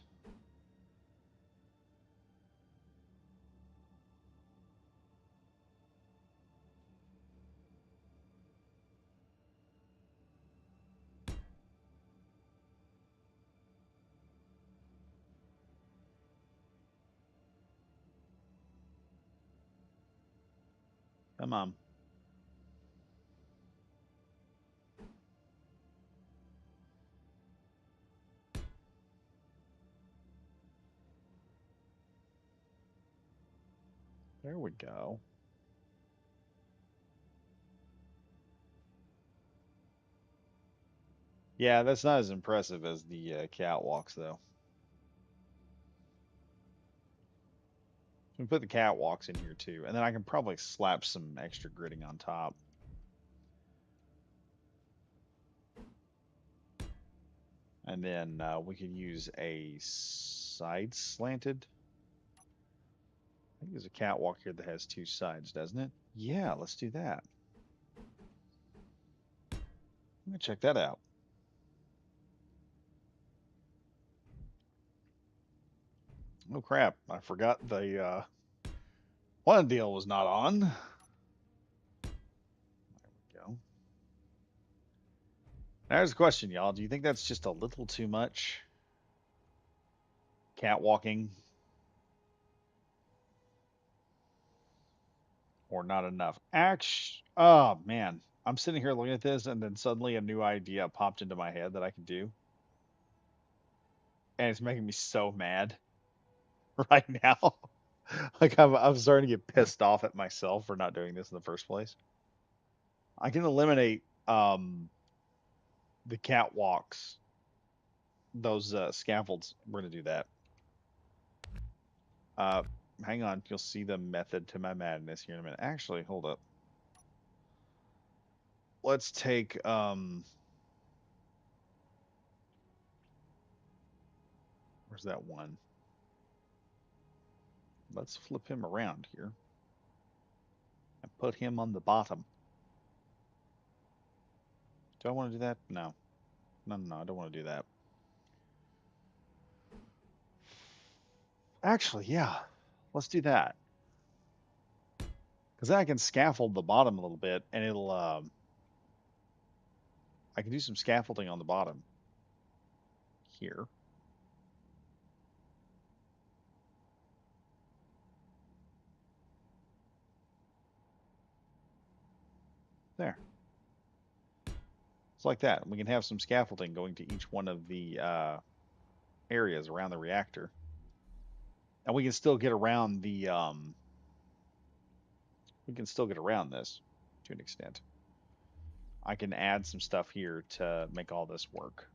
S1: Come on. There we go. Yeah, that's not as impressive as the catwalks, though. We put the catwalks in here too, and then I can probably slap some extra gridding on top. And then we could use a side slanted. I think there's a catwalk here that has two sides, doesn't it? Yeah, let's do that. I'm gonna check that out. Oh crap! I forgot the one deal was not on. There we go. There's a question, y'all. Do you think that's just a little too much catwalking, or not enough? Oh man, I'm sitting here looking at this, and then suddenly a new idea popped into my head that I could do, and it's making me so mad right now. Like I'm starting to get pissed off at myself for not doing this in the first place. I can eliminate the catwalks, those scaffolds. We're gonna do that. Uh, Hang on, you'll see the method to my madness here in a minute. Actually, hold up. Let's take where's that one? Let's flip him around here and put him on the bottom. Do I want to do that? No. No, no, no, I don't want to do that. Actually, yeah. Let's do that. Because then I can scaffold the bottom a little bit, and it'll I can do some scaffolding on the bottom here. There. It's like that. We can have some scaffolding going to each one of the areas around the reactor. And we can still get around the we can still get around this to an extent. I can add some stuff here to make all this work.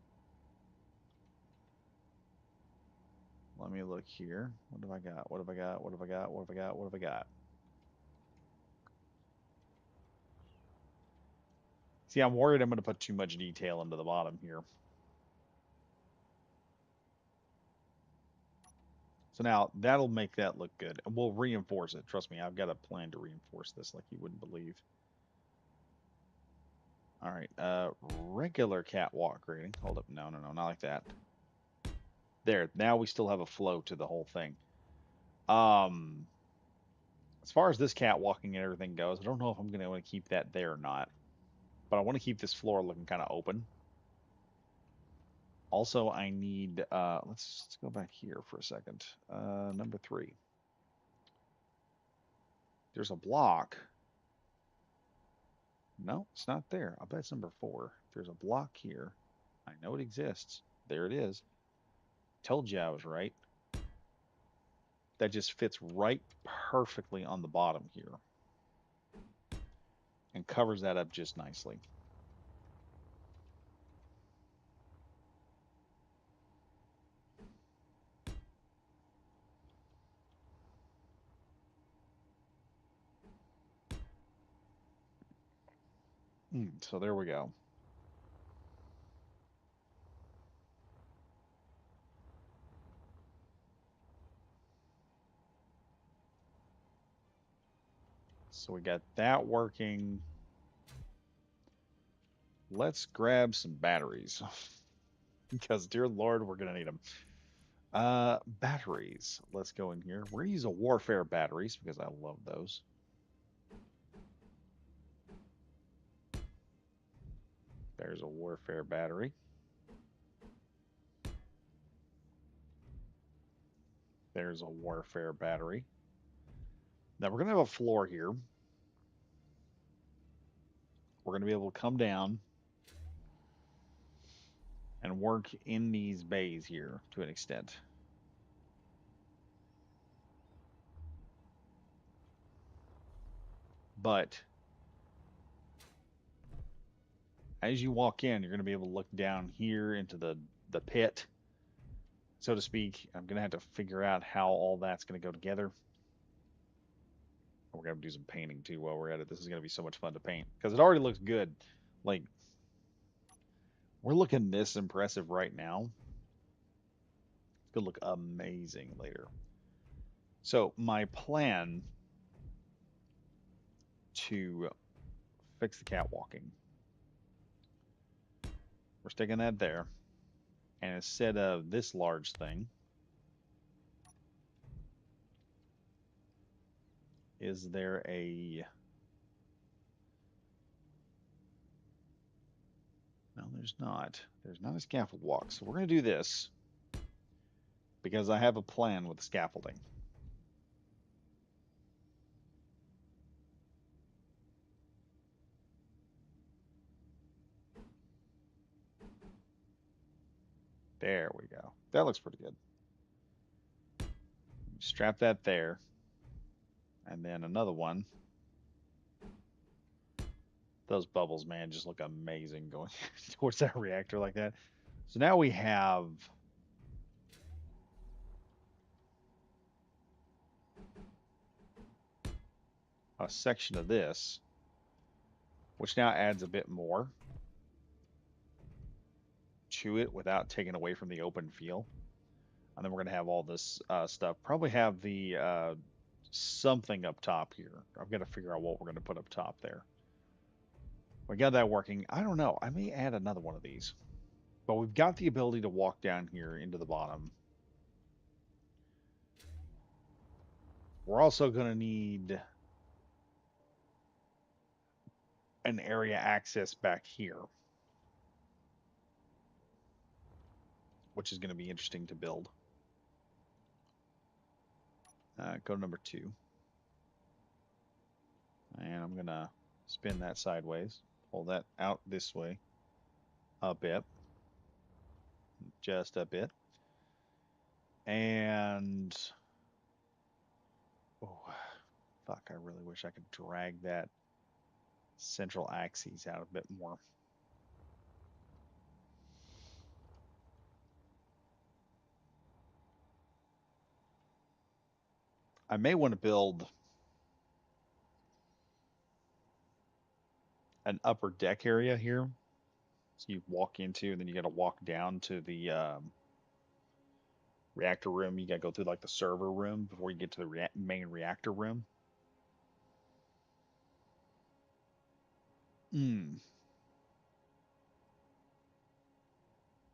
S1: Let me look here. What have I got? What have I got? What have I got? What have I got? What have I got? See, I'm worried I'm going to put too much detail into the bottom here. So now that'll make that look good. And we'll reinforce it. Trust me, I've got a plan to reinforce this like you wouldn't believe. All right, regular catwalk grading. Hold up, no, no, no, not like that. There, now we still have a flow to the whole thing. Um, as far as this catwalking and everything goes, I don't know if I'm going to want to keep that there or not, but I want to keep this floor looking kind of open. Also, I need, let's go back here for a second. Number 3. There's a block. No, it's not there. I bet it's number 4. There's a block here. I know it exists. There it is. Told you I was right. That just fits right perfectly on the bottom here. and covers that up just nicely. So there we go. So we got that working. Let's grab some batteries because, dear Lord, we're gonna need them. Batteries. Let's go in here. We're gonna use a warfare batteries because I love those. There's a warfare battery. There's a warfare battery. Now we're gonna have a floor here. We're gonna be able to come down and work in these bays here to an extent. But as you walk in, you're going to be able to look down here into the pit, so to speak. I'm going to have to figure out how all that's going to go together. We're going to do some painting too while we're at it. This is going to be so much fun to paint because it already looks good. Like, we're looking this impressive right now. It's going to look amazing later. So my plan to fix the catwalking, we're sticking that there. And instead of this large thing, is there a... No, there's not. There's not a scaffold walk. So we're going to do this because I have a plan with the scaffolding. There we go. That looks pretty good. Strap that there. And then another one. Those bubbles, man, just look amazing going towards that reactor like that. So now we have a section of this, which now adds a bit more to it without taking away from the open feel. And then we're going to have all this stuff. Probably have the something up top here. I've got to figure out what we're going to put up top there. We got that working. I don't know. I may add another one of these. But we've got the ability to walk down here into the bottom. We're also going to need an area access back here, which is going to be interesting to build. Go to number 2. And I'm going to spin that sideways. Pull that out this way a bit. Just a bit. And... oh, fuck, I really wish I could drag that central axis out a bit more. I may want to build an upper deck area here. So you walk into, and then you got to walk down to the reactor room. You got to go through like the server room before you get to the main reactor room.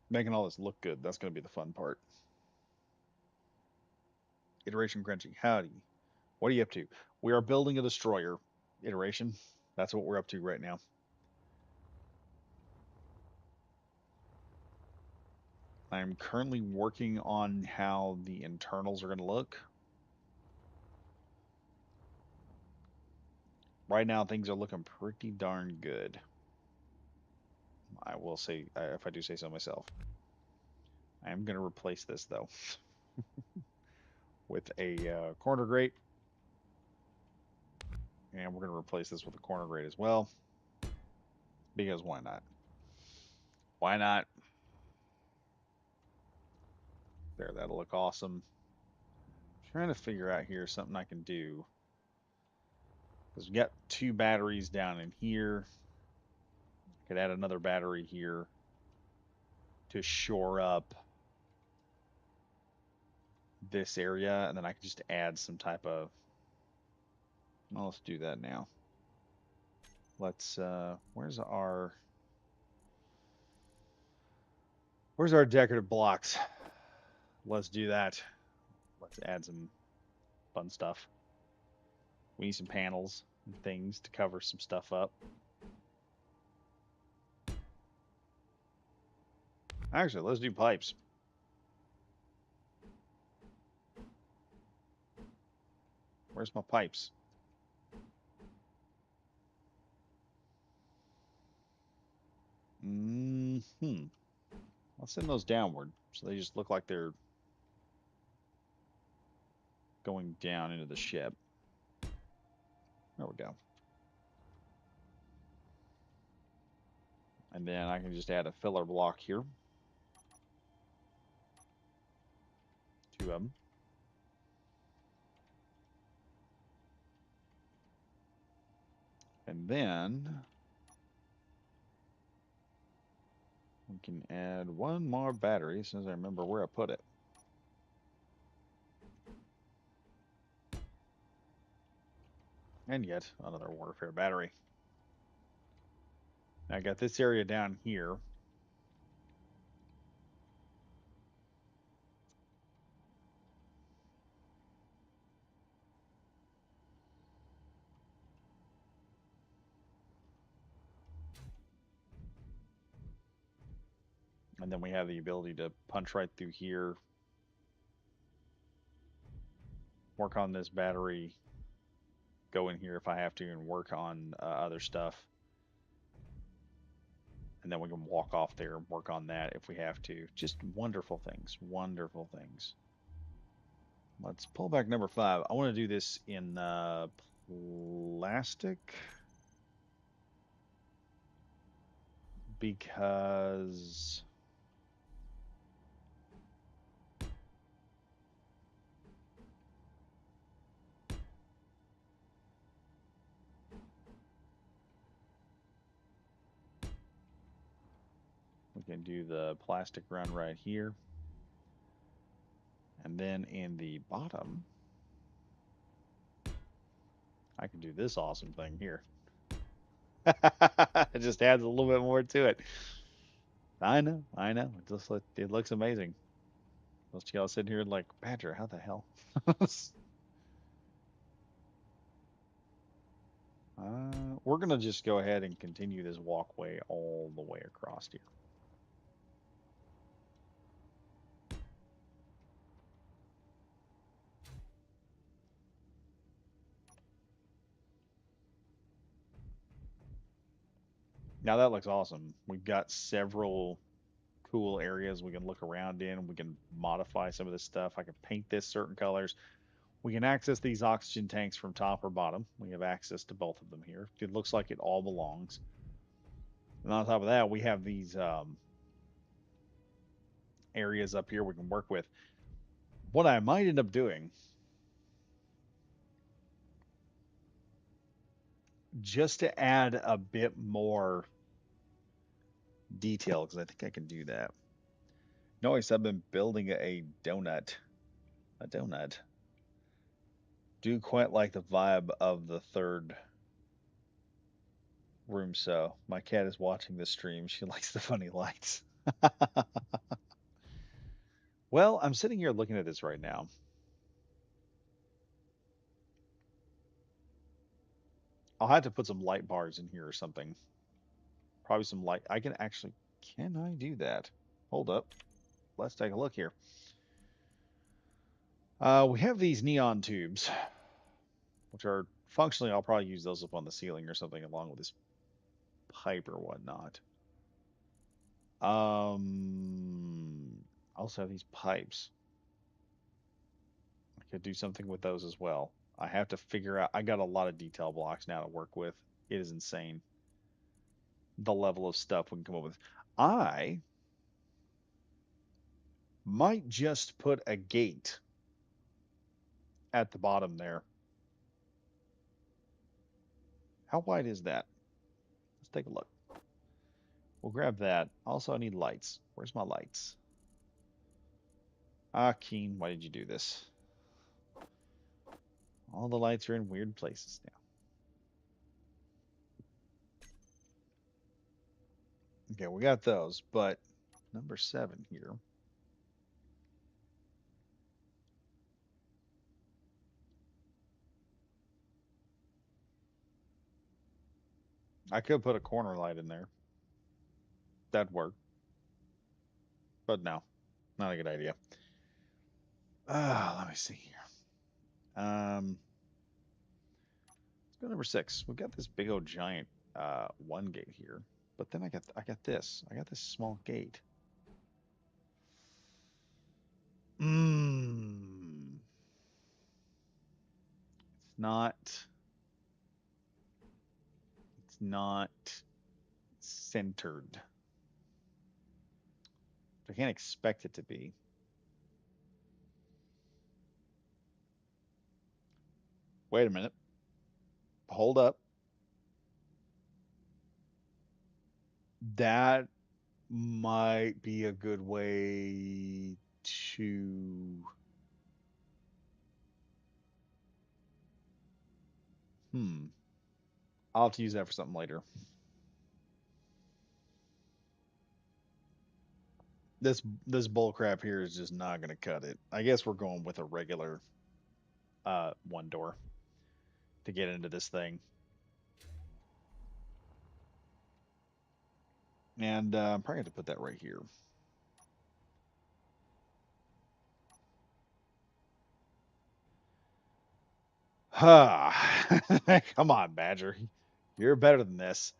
S1: Making all this look good. That's going to be the fun part. Iteration Crunchy. Howdy. What are you up to? We are building a destroyer. Iteration. That's what we're up to right now. I'm currently working on how the internals are going to look. Right now, things are looking pretty darn good. I will say, if I do say so myself. I am going to replace this, though, with a corner grate And we're going to replace this with a corner grate as well. Because why not? Why not? There, that'll look awesome. I'm trying to figure out here something I can do. Because we got 2 batteries down in here. I could add another battery here to shore up this area, and then I could just add some type of. Well, let's do that now. Let's. Where's our decorative blocks? Let's do that. Let's add some fun stuff. We need some panels and things to cover some stuff up. Actually, let's do pipes. Where's my pipes? I'll send those downward so they just look like they're going down into the ship. There we go. And then I can just add a filler block here. 2 of them. And then we can add 1 more battery as soon as I remember where I put it. And yet another warfare battery. I got this area down here. And then we have the ability to punch right through here. Work on this battery. Go in here if I have to and work on other stuff. And then we can walk off there and work on that if we have to. Just wonderful things. Wonderful things. Let's pull back number 5. I want to do this in plastic. Because we can do the plastic run right here. And then in the bottom, I can do this awesome thing here. It just adds a little bit more to it. I know. It looks amazing. Most of y'all sitting here like, Badger, how the hell? We're gonna just go ahead and continue this walkway all the way across here. Now that looks awesome. We've got several cool areas we can look around in. We can modify some of this stuff. I can paint this certain colors. We can access these oxygen tanks from top or bottom. We have access to both of them here. It looks like it all belongs. And on top of that, we have these areas up here we can work with. What I might end up doing, just to add a bit more detail, because I think I can do that. Notice I've been building a donut. A donut. Do quite like the vibe of the third room. So my cat is watching the stream. She likes the funny lights. Well, I'm sitting here looking at this right now. I'll have to put some light bars in here or something. Probably some light. I can actually. Can I do that? Hold up. Let's take a look here. We have these neon tubes, which are functionally, I'll probably use those up on the ceiling or something along with this pipe or whatnot. I also have these pipes. I could do something with those as well. I have to figure out. I got a lot of detail blocks now to work with. It is insane the level of stuff we can come up with. I might just put a gate at the bottom there. How wide is that? Let's take a look. We'll grab that. Also, I need lights. Where's my lights? Ah, Keen, why did you do this? All the lights are in weird places now. Okay, we got those, but number 7 here. I could put a corner light in there. That'd work. But no, not a good idea. Let me see here. Let's go number 6. We got this big old giant one gate here, but then I got this. I got this small gate. Mmm. It's not. It's not centered. I can't expect it to be. Wait a minute. Hold up. That might be a good way to. Hmm. I'll have to use that for something later. This bull crap here is just not going to cut it. I guess we're going with a regular one door to get into this thing. And I'm probably going to put that right here. Come on, Badger. You're better than this.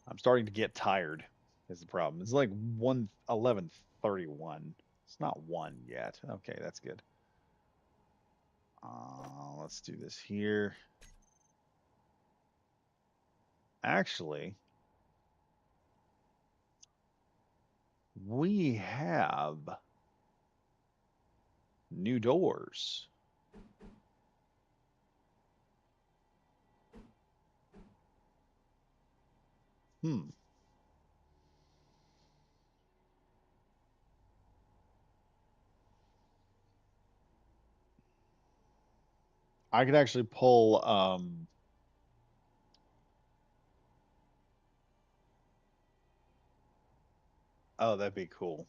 S1: I'm starting to get tired. Is the problem? It's like 1:11:31. It's not 1 yet. Okay, that's good. Let's do this here. Actually, we have new doors. Hmm. I could actually pull. Oh, that'd be cool.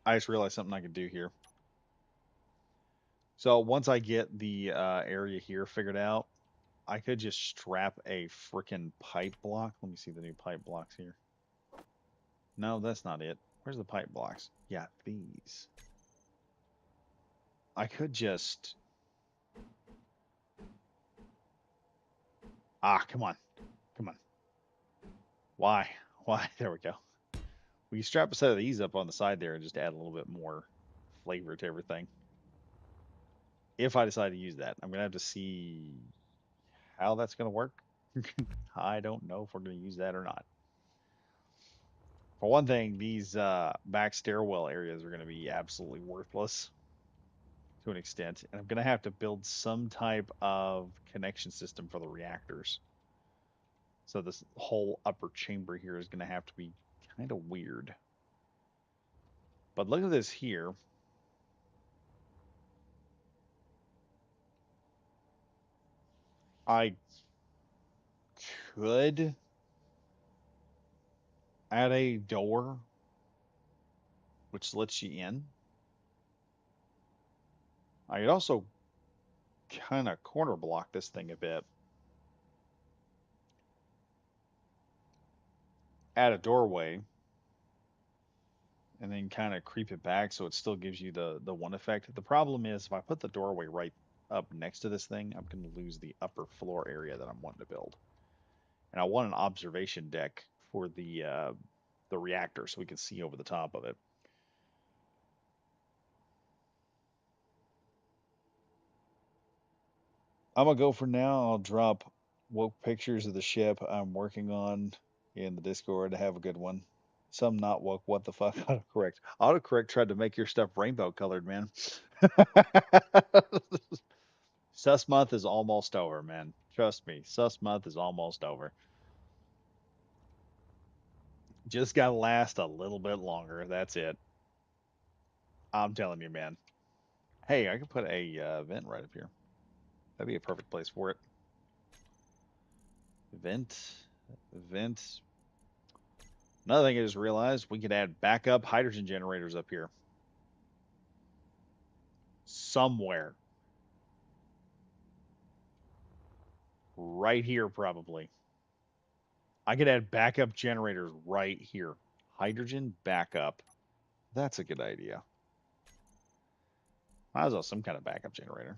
S1: I just realized something I could do here. So once I get the area here figured out, I could just strap a freaking pipe block. Let me see the new pipe blocks here. No, that's not it. Where's the pipe blocks? Yeah, these. I could just. Ah, come on. Come on. Why? Why? There we go. We can strap a set of these up on the side there and just add a little bit more flavor to everything. If I decide to use that, I'm going to have to see how that's going to work. I don't know if we're going to use that or not. For one thing, these back stairwell areas are going to be absolutely worthless to an extent, and I'm going to have to build some type of connection system for the reactors. So this whole upper chamber here is going to have to be kind of weird. But look at this here. I could add a door which lets you in. I could also kind of corner block this thing a bit. Add a doorway and then kind of creep it back so it still gives you the one effect. The problem is if I put the doorway right up next to this thing, I'm going to lose the upper floor area that I'm wanting to build. And I want an observation deck for the reactor so we can see over the top of it. I'm gonna go for now. I'll drop woke pictures of the ship I'm working on in the Discord. Have a good one. Some not woke. What the fuck? Autocorrect. Autocorrect tried to make your stuff rainbow colored, man. Sus month is almost over, man. Trust me. Sus month is almost over. Just gotta last a little bit longer. That's it. I'm telling you, man. Hey, I could put a vent right up here. That'd be a perfect place for it. Vent, vent. Another thing I just realized, we could add backup hydrogen generators up here. Somewhere. Right here, probably. I could add backup generators right here. Hydrogen backup. That's a good idea. Might as well some kind of backup generator.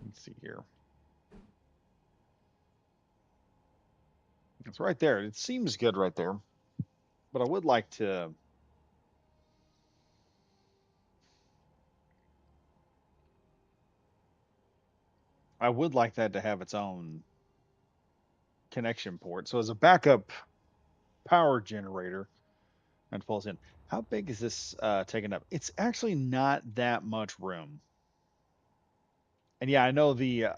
S1: Let's see here. It's right there. It seems good right there. But I would like to. I would like that to have its own connection port. So as a backup power generator, and pulls in. How big is this taking up? It's actually not that much room. And yeah, I know the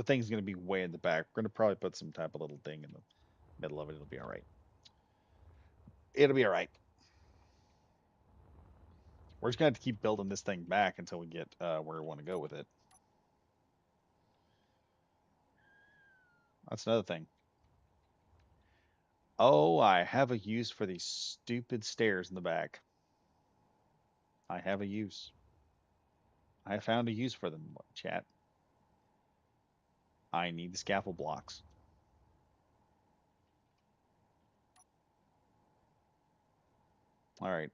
S1: thing's going to be way in the back. We're going to probably put some type of little thing in the middle of it. It'll be all right. It'll be all right. We're just going to have to keep building this thing back until we get where we want to go with it. That's another thing. Oh, I have a use for these stupid stairs in the back. I have a use. I found a use for them, chat. I need the scaffold blocks. All right.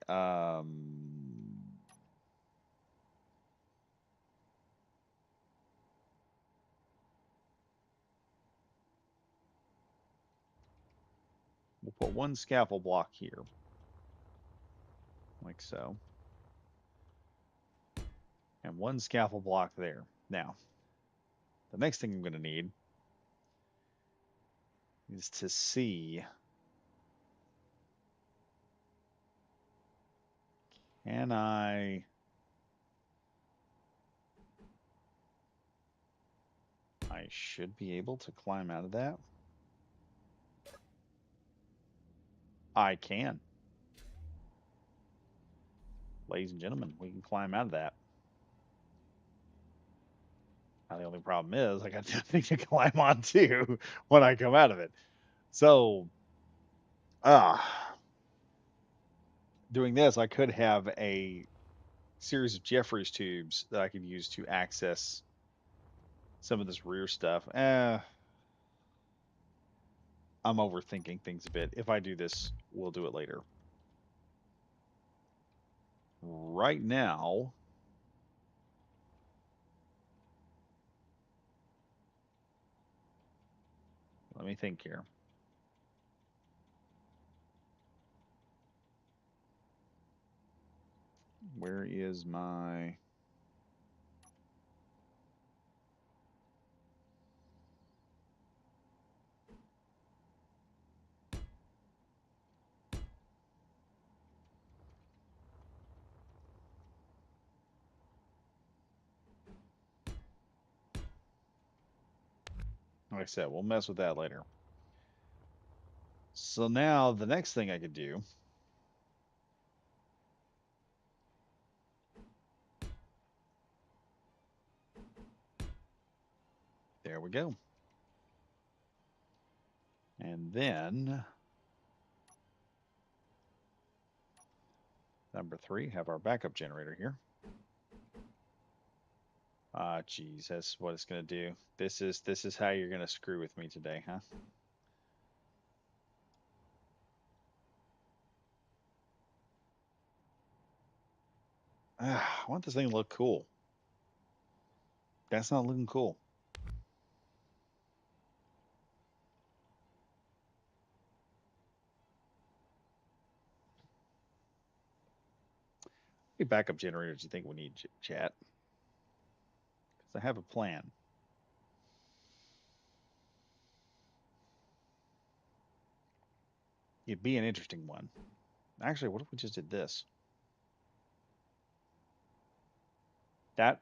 S1: We'll put one scaffold block here, like so. And one scaffold block there. Now, the next thing I'm going to need is to see, can I should be able to climb out of that. I can. Ladies and gentlemen, we can climb out of that. Now, the only problem is I got nothing to climb on to when I come out of it. So, doing this, I could have a series of Jeffries tubes that I could use to access some of this rear stuff. I'm overthinking things a bit. If I do this, we'll do it later. Right now, let me think here. Where is my... Like I said, we'll mess with that later. So now the next thing I could do, there we go. And then number 3, have our backup generator here. Ah, geez, that's what it's gonna do. This is how you're gonna screw with me today, huh? I want this thing to look cool. That's not looking cool. many backup generators do you think we need, chat? Because I have a plan. It'd be an interesting one. Actually, what if we just did this? That,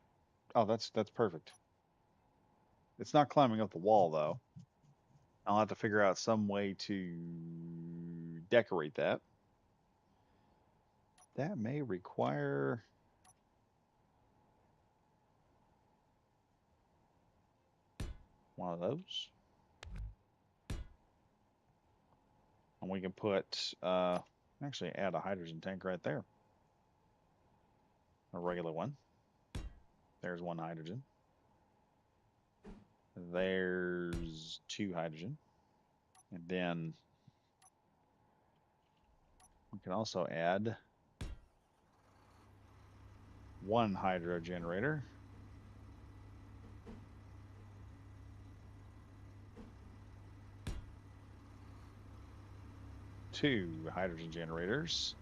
S1: oh, that's perfect. It's not climbing up the wall though. I'll have to figure out some way to decorate that. That may require one of those. And we can put, actually add a hydrogen tank right there. A regular one. There's one hydrogen. There's 2 hydrogen. And then we can also add 1 hydro generator. Two hydrogen generators.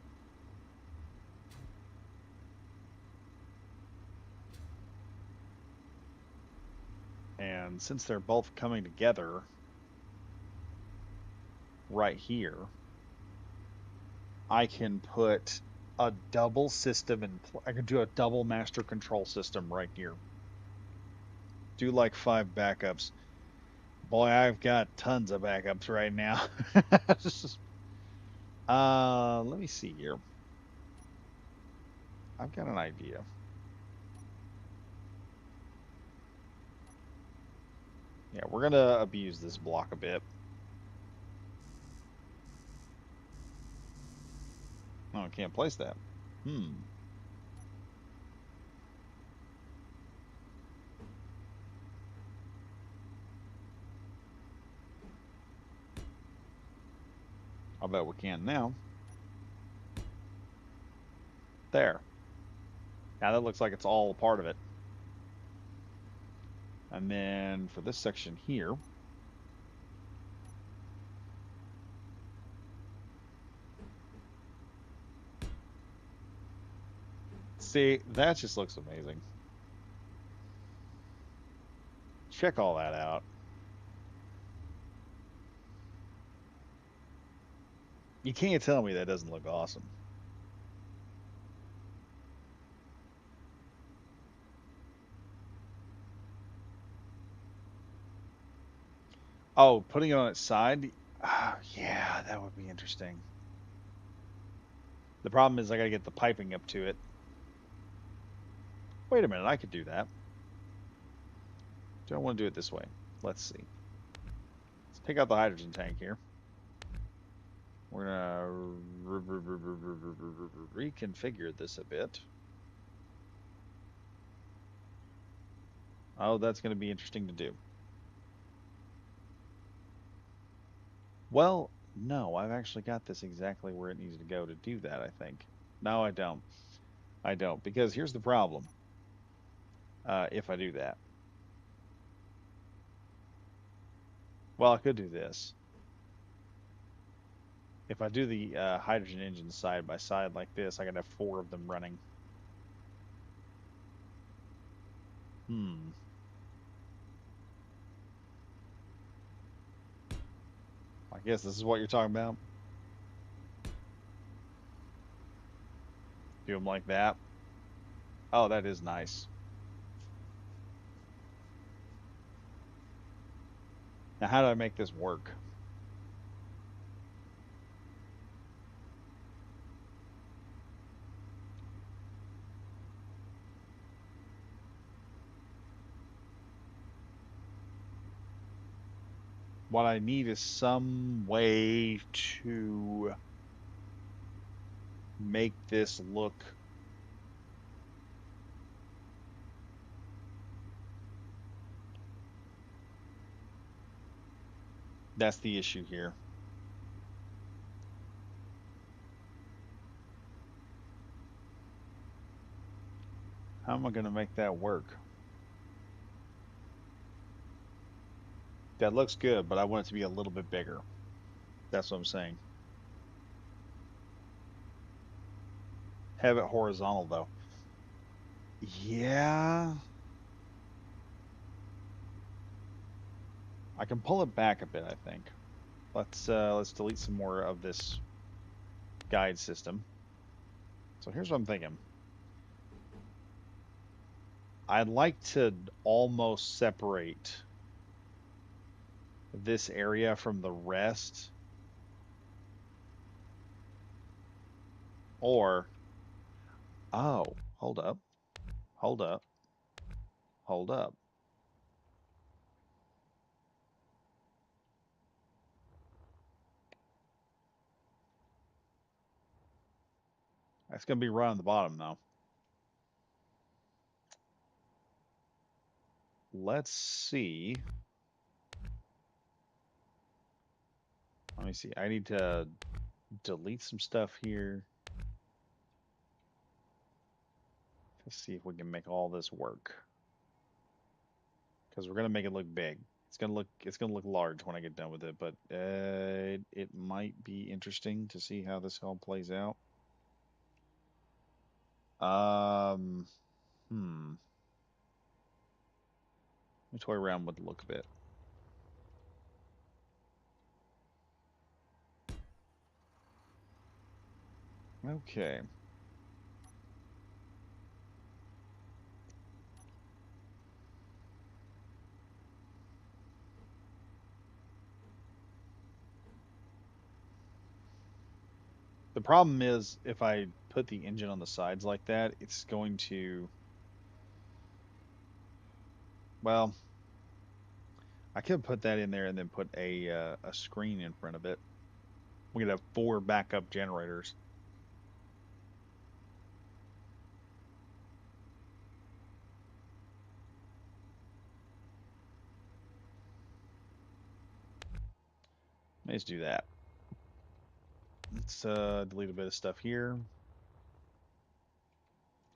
S1: And since they're both coming together right here, I can put a double system in. I can do a double master control system right here. Do like 5 backups. Boy, I've got tons of backups right now. Let me see here. I've got an idea. Yeah, we're gonna abuse this block a bit. Oh, I can't place that. I'll bet we can now. There. Now that looks like it's all a part of it. And then for this section here, see, that just looks amazing. Check all that out. You can't tell me that doesn't look awesome. Oh, putting it on its side? Oh, yeah, that would be interesting. The problem is I gotta get the piping up to it. Wait a minute, I could do that. Do I want to do it this way? Let's see. Let's pick out the hydrogen tank here. We're gonna reconfigure this a bit. Oh, that's gonna be interesting to do. Well, no, I've actually got this exactly where it needs to go to do that, I think. No, I don't. I don't, because here's the problem. If I do that. Well, I could do this. If I do the hydrogen engine side by side like this, I could have 4 of them running. I guess this is what you're talking about. Do them like that. Oh, that is nice. Now, how do I make this work? What I need is some way to make this look that's the issue here. How am I going to make that work? That looks good, but I want it to be a little bit bigger. That's what I'm saying. Have it horizontal though. Yeah. I can pull it back a bit, I think. Let's delete some more of this guide system. So here's what I'm thinking. I'd like to almost separate this area from the rest, or oh, hold up, hold up, hold up. That's gonna be right on the bottom though. Let's see. Let me see. I need to delete some stuff here. Let's see if we can make all this work. Because we're gonna make it look big. It's gonna look large when I get done with it, but it might be interesting to see how this all plays out. Um, hmm. Let me toy around with the look of it. Okay. The problem is if I put the engine on the sides like that, it's going to, well, I could put that in there and then put a screen in front of it. We could have 4 backup generators. Let's do that. Let's delete a bit of stuff here.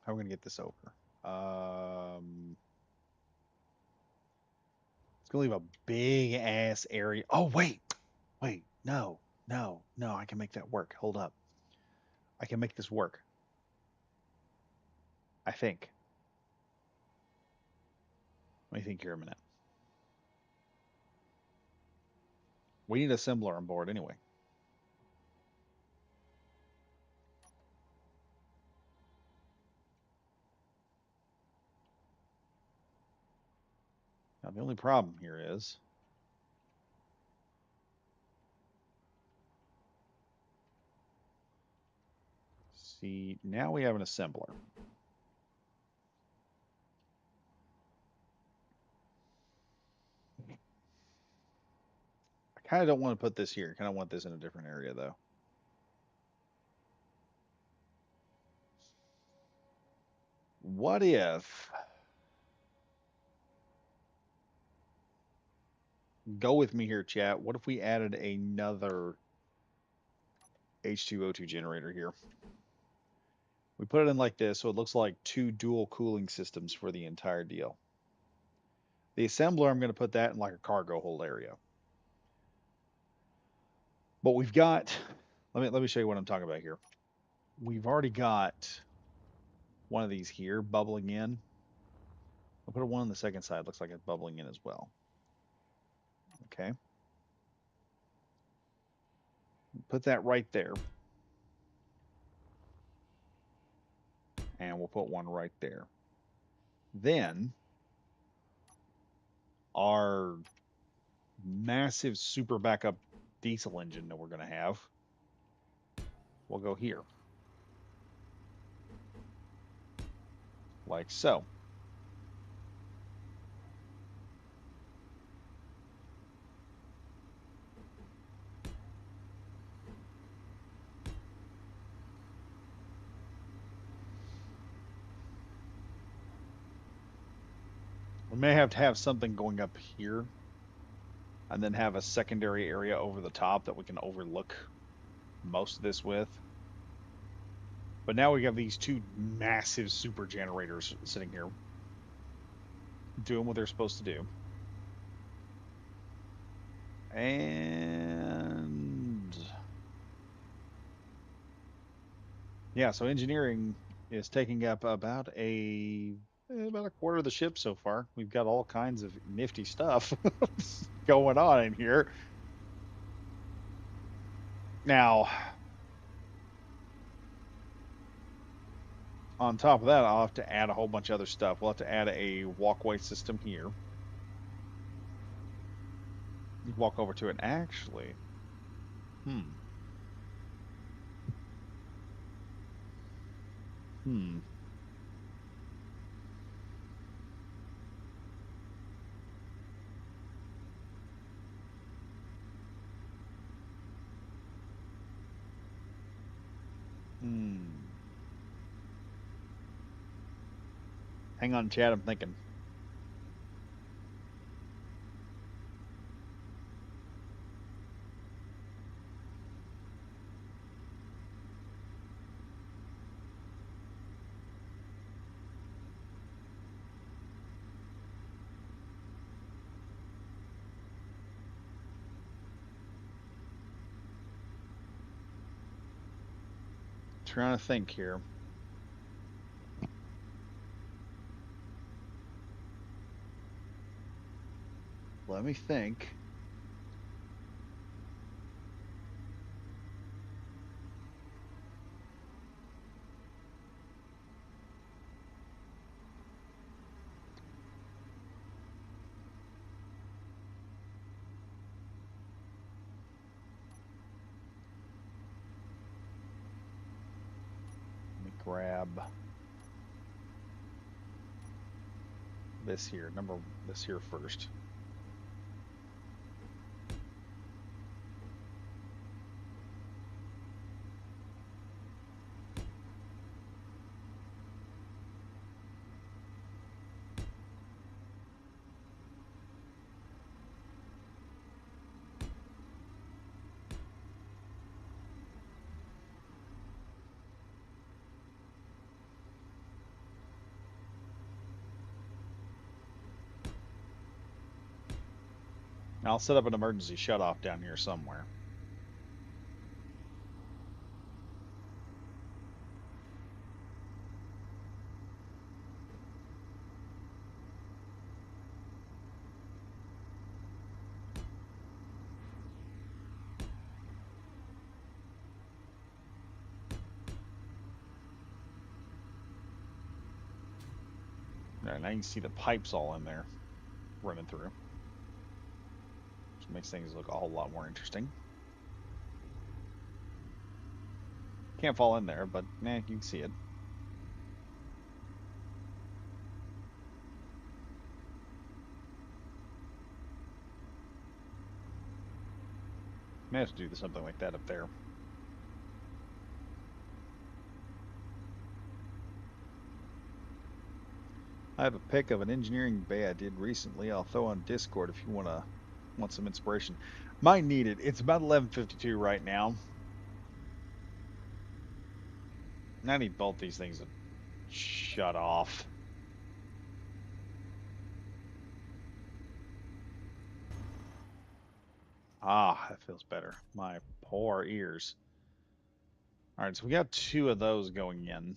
S1: How are we gonna get this over? It's gonna leave a big ass area. Oh wait, no, no, no. I can make that work. Hold up, I can make this work. I think. Let me think here a minute. We need a assembler on board anyway. Now the only problem here is, see, now we have an assembler. I kind of don't want to put this here. I kind of want this in a different area though. What if, go with me here, chat. What if we added another H2O2 generator here? We put it in like this, so it looks like 2 dual cooling systems for the entire deal. The assembler, I'm going to put that in like a cargo hold area. But we've got, let me show you what I'm talking about here. We've already got one of these here bubbling in. I'll put one on the second side. Looks like it's bubbling in as well. Okay. Put that right there. And we'll put one right there. Then our massive super backup diesel engine that we're going to have will go here. Like so. We may have to have something going up here and then have a secondary area over the top that we can overlook most of this with. But now we have these 2 massive super generators sitting here doing what they're supposed to do. And Yeah, so engineering is taking up about a quarter of the ship so far. We've got all kinds of nifty stuff going on in here. Now, on top of that, I'll have to add a whole bunch of other stuff. We'll have to add a walkway system here. You walk over to it. Actually, hmm, hmm, hmm. Hang on, Chad. I'm thinking. Trying to think here. Let me think. Let me grab this here. Number this here first. I'll set up an emergency shutoff down here somewhere. All right, now you can see the pipes all in there running through, which makes things look a whole lot more interesting. Can't fall in there, but you can see it. May have to do something like that up there. I have a pic of an engineering bay I did recently. I'll throw on Discord if you want some inspiration. Might need it. It's about 11:52 right now. I need both these things to shut off. Ah, that feels better. My poor ears. All right, so we got two of those going in.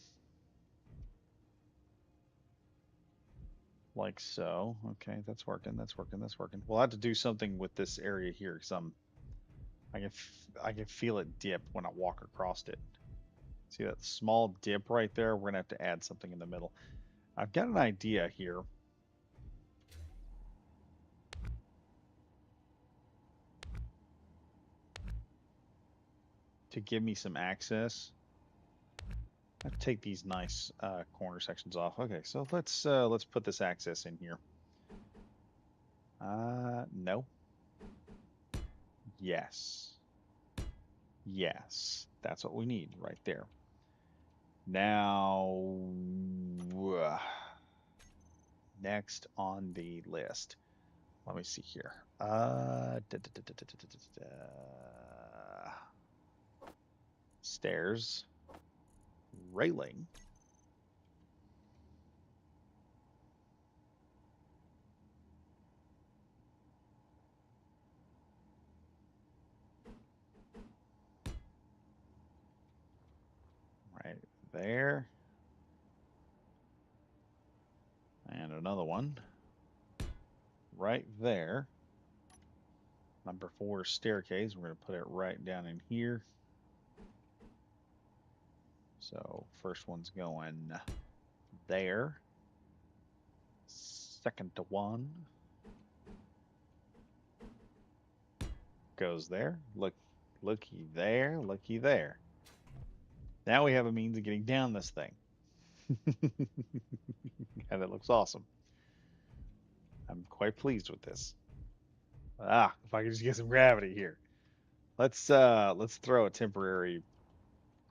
S1: Like so. Okay, that's working. That's working. That's working. We'll have to do something with this area here because I can feel it dip when I walk across it. See that small dip right there? We're gonna have to add something in the middle. I've got an idea here to give me some access. I have to take these nice corner sections off. Okay, so let's put this access in here. No. Yes. Yes. That's what we need right there. Now, next on the list. Let me see here. Stairs, railing. Right. there. And another one right there. Number 4 staircase. We're going to put it right down in here. So first one's going there. Second one goes there. Looky there. Looky there. Now we have a means of getting down this thing. And it looks awesome. I'm quite pleased with this. If I could just get some gravity here. Let's throw a temporary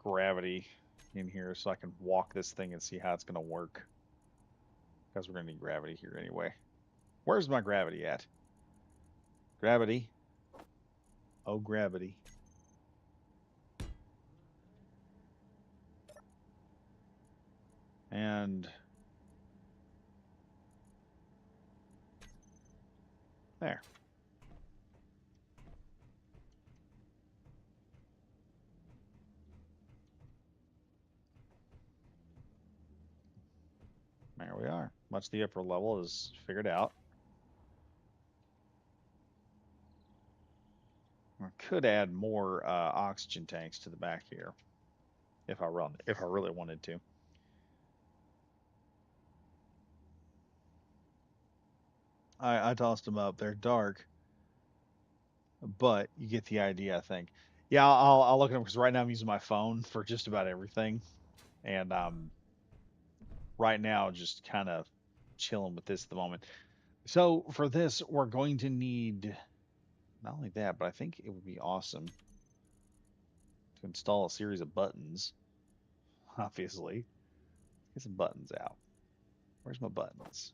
S1: gravity in here so I can walk this thing and see how it's gonna work. Because we're gonna need gravity here anyway. Where's my gravity at? Gravity. Oh, gravity. And there. There we are. Much the upper level is figured out. I could add more oxygen tanks to the back here if I really wanted to. I tossed them up. They're dark, but you get the idea, I think. Yeah, I'll look at them because right now I'm using my phone for just about everything, and right now just kind of chilling with this at the moment. So for this, we're going to need not only that, but I think it would be awesome to install a series of buttons. Obviously, get some buttons out. Where's my buttons?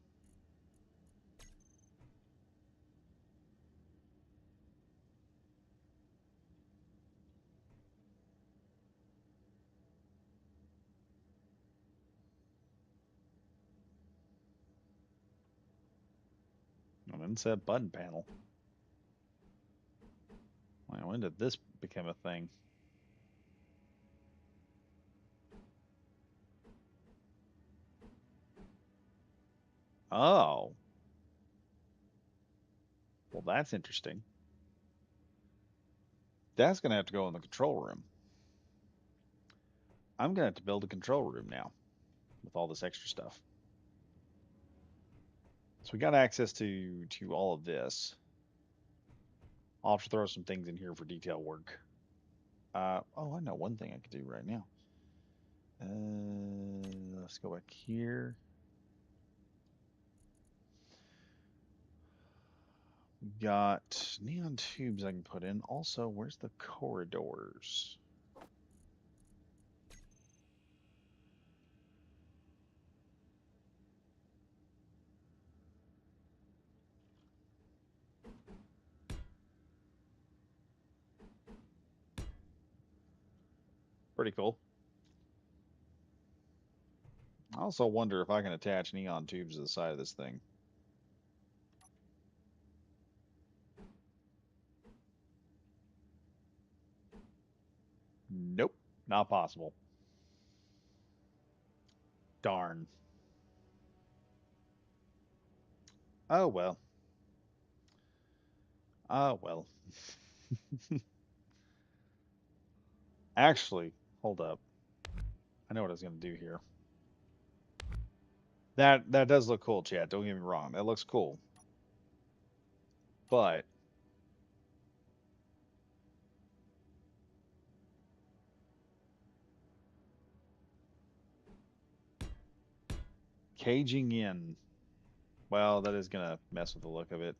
S1: An inset button panel. When did this become a thing? Oh, well, that's interesting. That's going to have to go in the control room. I'm going to have to build a control room now with all this extra stuff. So we got access to all of this. I'll have to throw some things in here for detail work. Oh, I know one thing I could do right now. Let's go back here. Got neon tubes I can put in. Also, where's the corridors? Pretty cool. I also wonder if I can attach neon tubes to the side of this thing. Nope, not possible. Darn. Oh well. Oh well. Actually, hold up. I know what I was going to do here. That does look cool, Chad. Don't get me wrong. That looks cool. But caging in, well, that is going to mess with the look of it.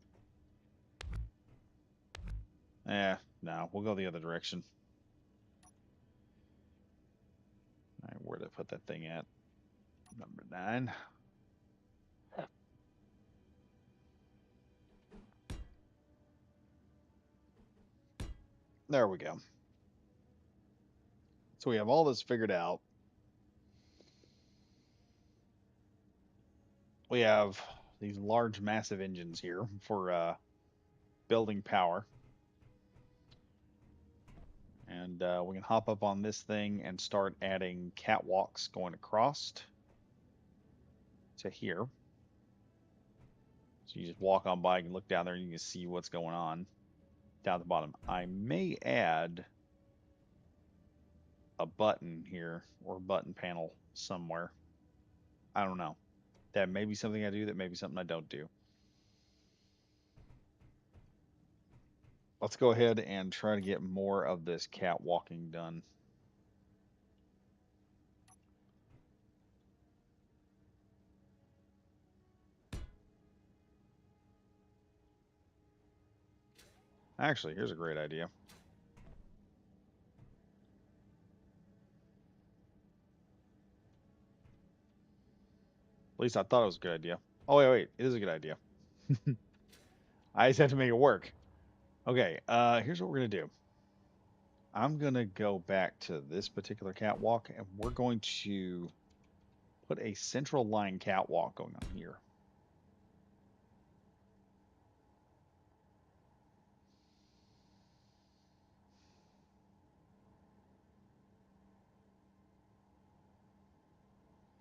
S1: No, we'll go the other direction. All right, where did I put that thing at? Number 9. There we go. So we have all this figured out. We have these large, massive engines here for building power. And we can hop up on this thing and start adding catwalks going across to here. So you just walk on by, you can look down there, and you can see what's going on down at the bottom. I may add a button here or a button panel somewhere. I don't know. That may be something I do, that may be something I don't do. Let's go ahead and try to get more of this catwalking done. Actually, here's a great idea. At least I thought it was a good idea. Oh, wait, it is a good idea. I just have to make it work. Okay, here's what we're going to do. I'm going to go back to this particular catwalk, and we're going to put a central line catwalk going on here.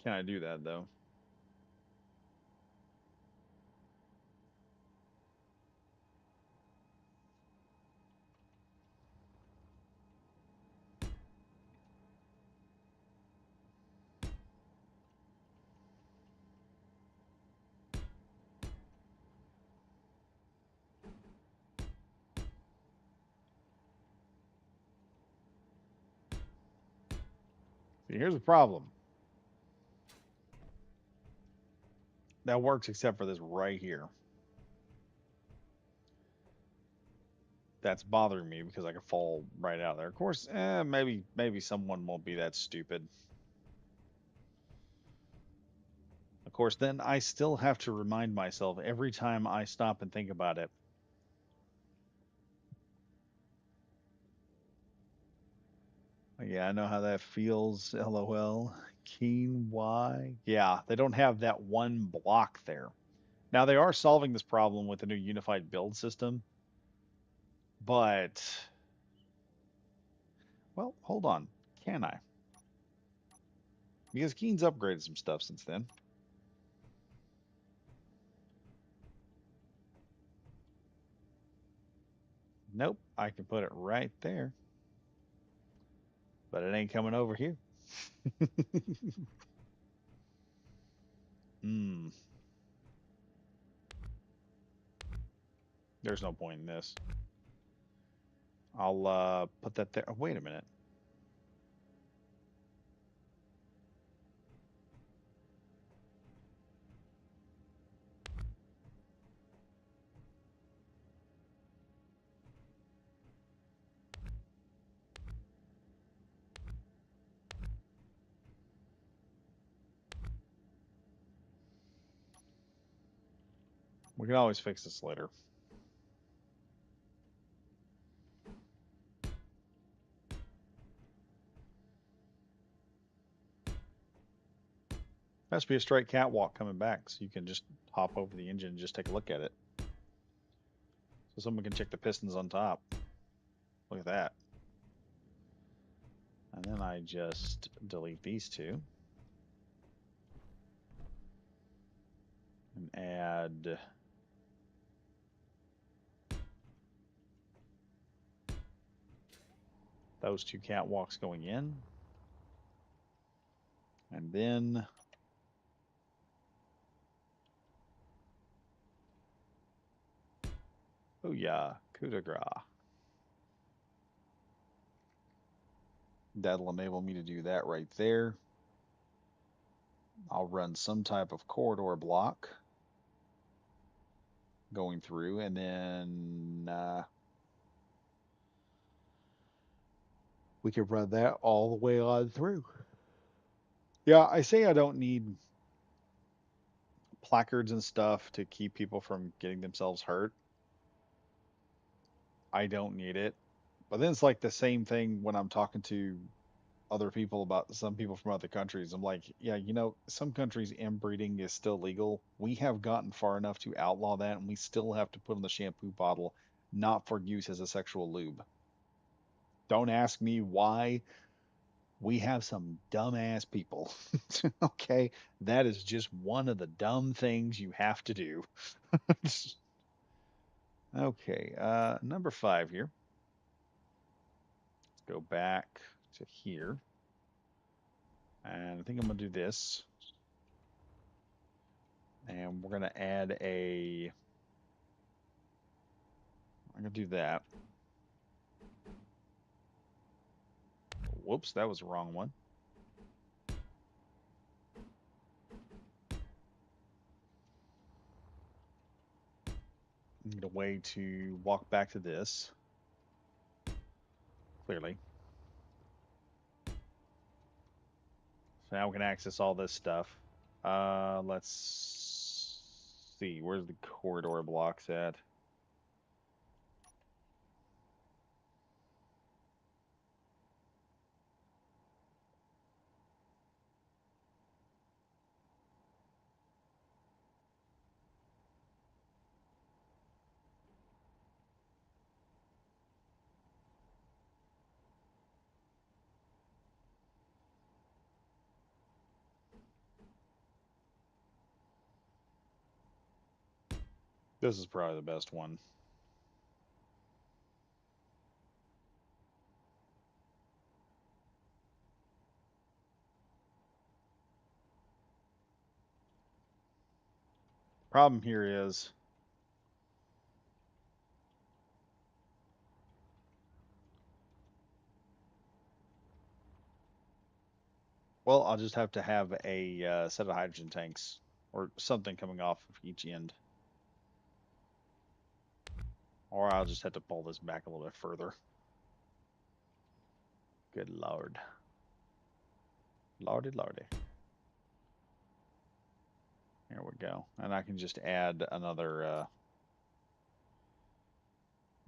S1: Can I do that, though? See, here's the problem. That works except for this right here. That's bothering me because I could fall right out of there. Of course, maybe someone won't be that stupid. Of course, then I still have to remind myself every time I stop and think about it. Yeah, I know how that feels. LOL. Keen Y. Yeah, they don't have that one block there. Now they are solving this problem with the new unified build system, but well, hold on. Can I? Because Keen's upgraded some stuff since then. Nope, I can put it right there, but it ain't coming over here. Hmm. There's no point in this. I'll put that there. Oh, wait a minute. We can always fix this later. Has to be a straight catwalk coming back, so you can just hop over the engine and just take a look at it. So someone can check the pistons on top. Look at that. And then I just delete these two. And add those two catwalks going in. And then oh yeah, coup de grace. That'll enable me to do that right there. I'll run some type of corridor block going through, and then we can run that all the way on through. Yeah, I say I don't need placards and stuff to keep people from getting themselves hurt. I don't need it. But then it's like the same thing when I'm talking to other people about some people from other countries. I'm like, yeah, some countries inbreeding is still legal. We have gotten far enough to outlaw that, and we still have to put in the shampoo bottle, not for use as a sexual lube. Don't ask me why. We have some dumbass people. Okay, that is just one of the dumb things you have to do. Okay, number 5 here. Let's go back to here. And I think I'm gonna do this. And we're gonna add a, I'm gonna do that. Whoops, that was the wrong one. Need a way to walk back to this. Clearly. So now we can access all this stuff. Let's see. Where's the corridor blocks at? This is probably the best one. Problem here is, well, I'll just have to have a set of hydrogen tanks or something coming off of each end. Or I'll just have to pull this back a little bit further. Good lord. Lordy, lordy. There we go. And I can just add another, I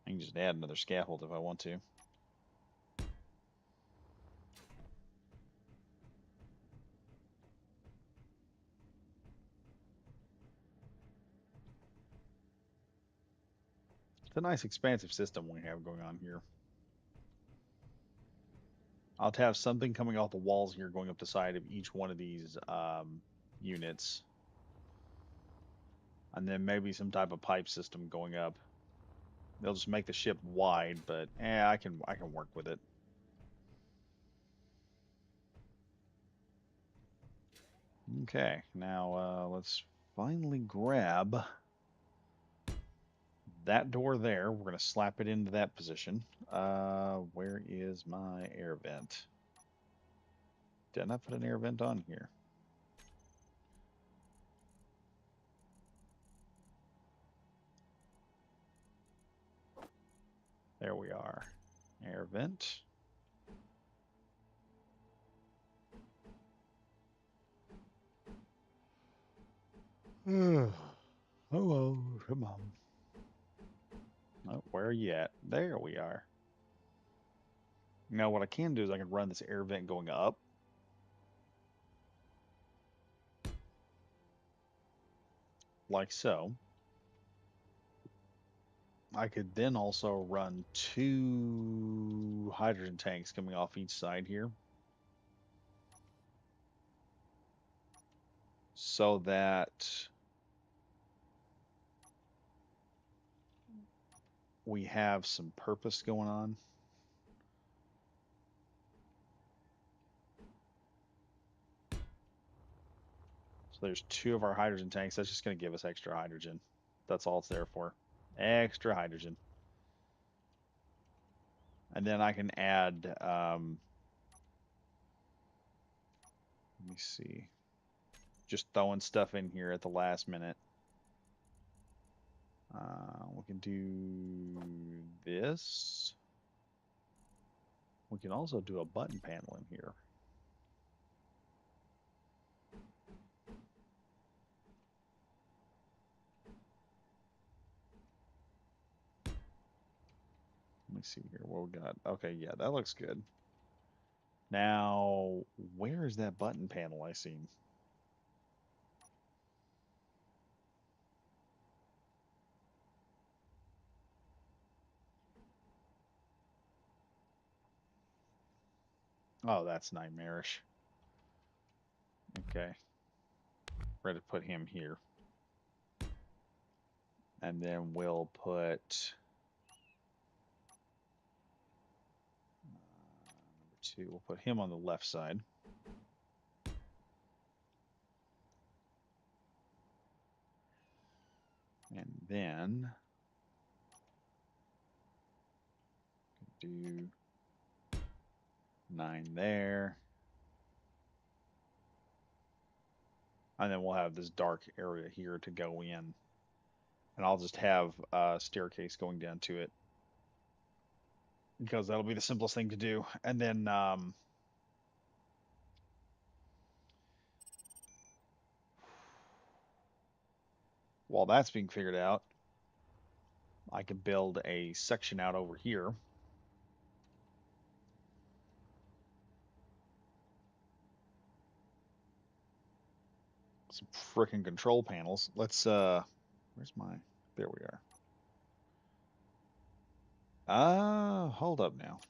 S1: can just add another scaffold if I want to. It's a nice expansive system we have going on here. I'll have something coming off the walls here going up the side of each one of these units. And then maybe some type of pipe system going up. They'll just make the ship wide, but I can work with it. Okay, now let's finally grab that door there. We're going to slap it into that position. Where is my air vent? Didn't I put an air vent on here? There we are. Air vent. Hello, come on. Oh, where are you at? There we are. Now what I can do is I can run this air vent going up. Like so. I could then also run 2 hydrogen tanks coming off each side here. So that we have some purpose going on. So there's 2 of our hydrogen tanks. That's just going to give us extra hydrogen. That's all it's there for. Extra hydrogen. And then I can add, let me see, just throwing stuff in here at the last minute. We can do this. We can also do a button panel in here. Let me see here what we got. Okay, yeah, that looks good. Now, where is that button panel I seen? Oh, that's nightmarish. Okay. We're going to put him here. And then we'll put number 2. We'll put him on the left side. And then do 9 there. And then we'll have this dark area here to go in. And I'll just have a staircase going down to it, because that'll be the simplest thing to do. And then while that's being figured out, I can build a section out over here. Some freaking control panels. Let's where's my, there we are. Hold up now.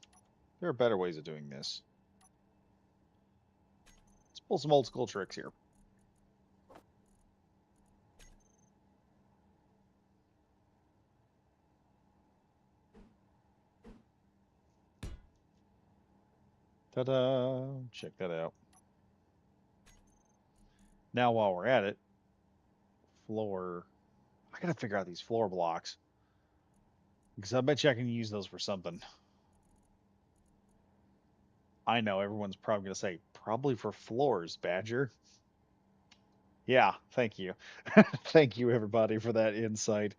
S1: There are better ways of doing this. Let's pull some old school tricks here. Ta-da! Check that out. Now while we're at it, floor, I gotta figure out these floor blocks, because I bet you I can use those for something. I know everyone's probably gonna say, probably for floors, Badger. Yeah, thank you. Thank you, everybody, for that insight.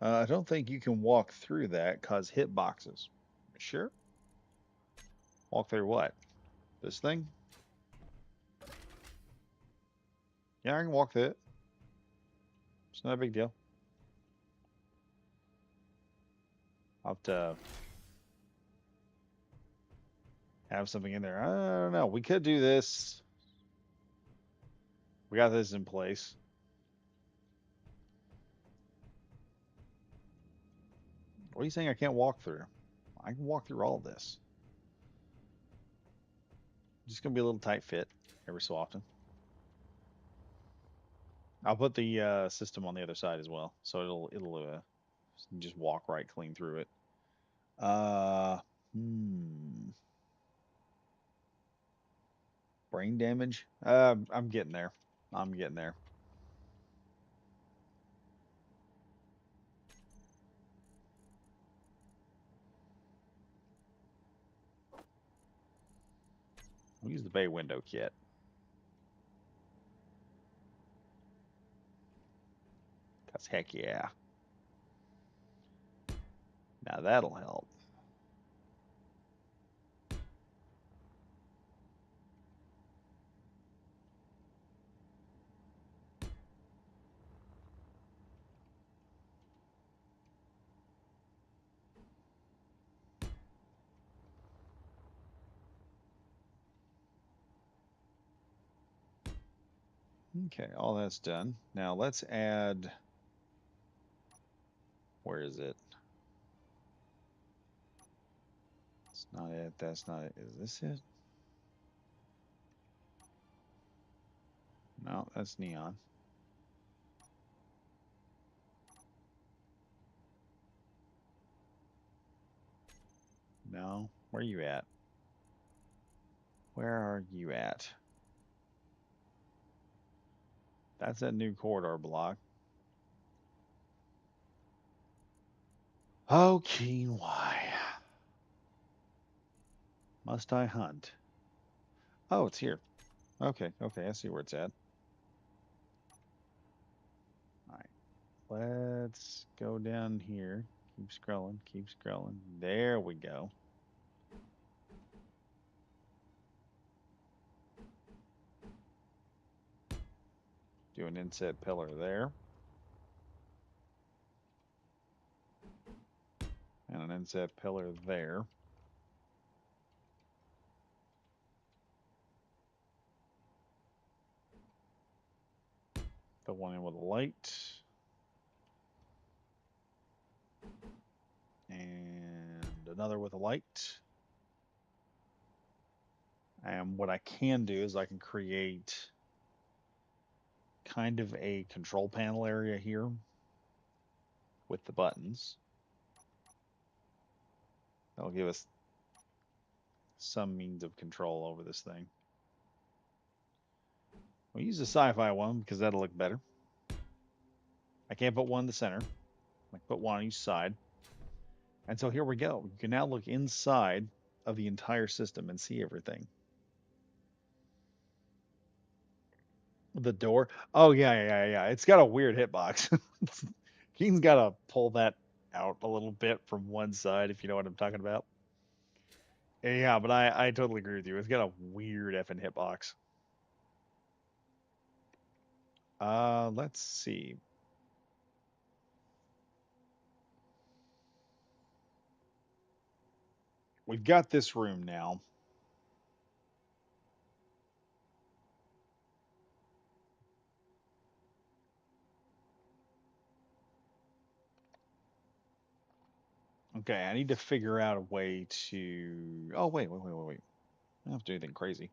S1: I don't think you can walk through that because hitboxes. Sure? Walk through what? This thing? Yeah, I can walk through it. It's not a big deal. I'll have to have something in there. I don't know. We could do this. We got this in place. What are you saying I can't walk through? I can walk through all of this. Just gonna be a little tight fit every so often. I'll put the system on the other side as well, so it'll just walk right clean through it. Uh, hmm. Brain damage. I'm getting there. I'm getting there. We'll use the bay window kit. Cause heck yeah. Now that'll help. Okay, all that's done. Now let's add. Where is it? That's not it. That's not it. Is this it? No, that's neon. No. Where are you at? Where are you at? That's that new corridor block. Oh, Keen, why? Must I hunt? Oh, it's here. Okay, okay, I see where it's at. All right, let's go down here. Keep scrolling, keep scrolling. There we go. Do an inset pillar there. And an inset pillar there. Put one in with a light. And another with a light. And what I can do is I can create kind of a control panel area here with the buttons. That'll give us some means of control over this thing. We'll use the sci-fi one because that'll look better. I can't put one in the center. I can put one on each side. And so here we go. You can now look inside of the entire system and see everything. The door. Oh yeah. It's got a weird hitbox. Keen's got to pull that out a little bit from one side, if you know what I'm talking about. Yeah, but I totally agree with you. It's got a weird effing hitbox. Let's see. We've got this room now. Okay, I need to figure out a way to. Oh wait. I don't have to do anything crazy.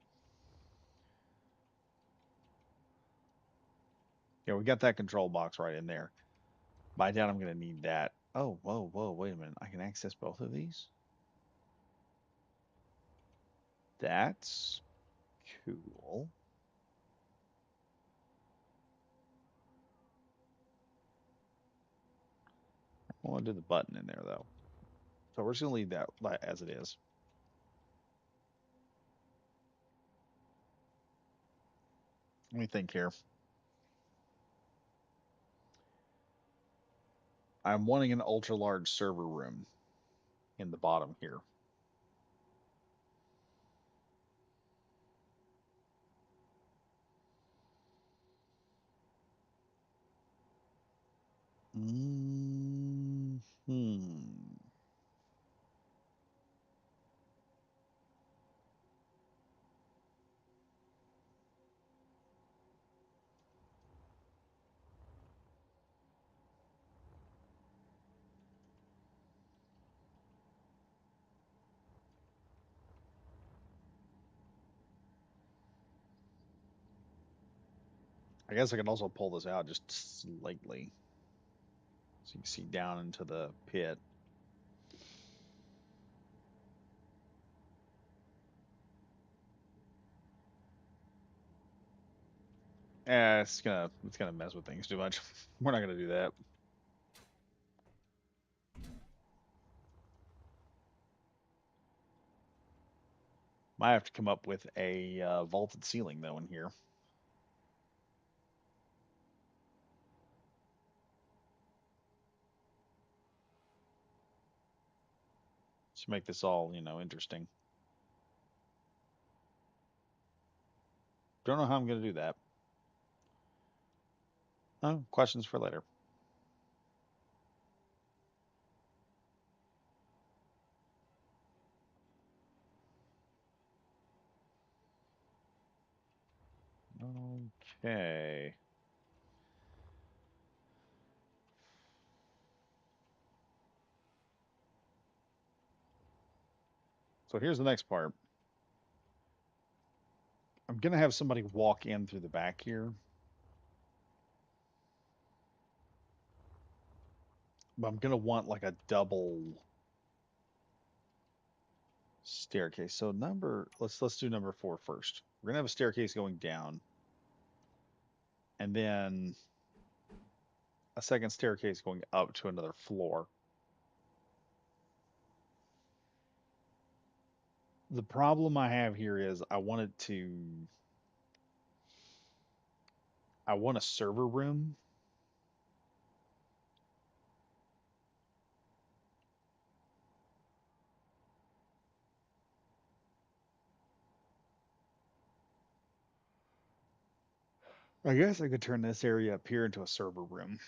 S1: Yeah, we got that control box right in there. By down, I'm gonna need that. Oh, whoa, wait a minute. I can access both of these? That's cool. I want to do the button in there though. So we're just gonna leave that as it is. Let me think here. I'm wanting an ultra large server room in the bottom here. Hmm. I guess I can also pull this out just slightly so you can see down into the pit. It's gonna mess with things too much. We're not gonna do that. Might have to come up with a vaulted ceiling though in here. To make this all, interesting. Don't know how I'm going to do that. Oh, questions for later. Okay. So here's the next part. I'm going to have somebody walk in through the back here. But I'm going to want like a double staircase. So let's do number 4 first. We're going to have a staircase going down and then a second staircase going up to another floor. The problem I have here is I want a server room. I guess I could turn this area up here into a server room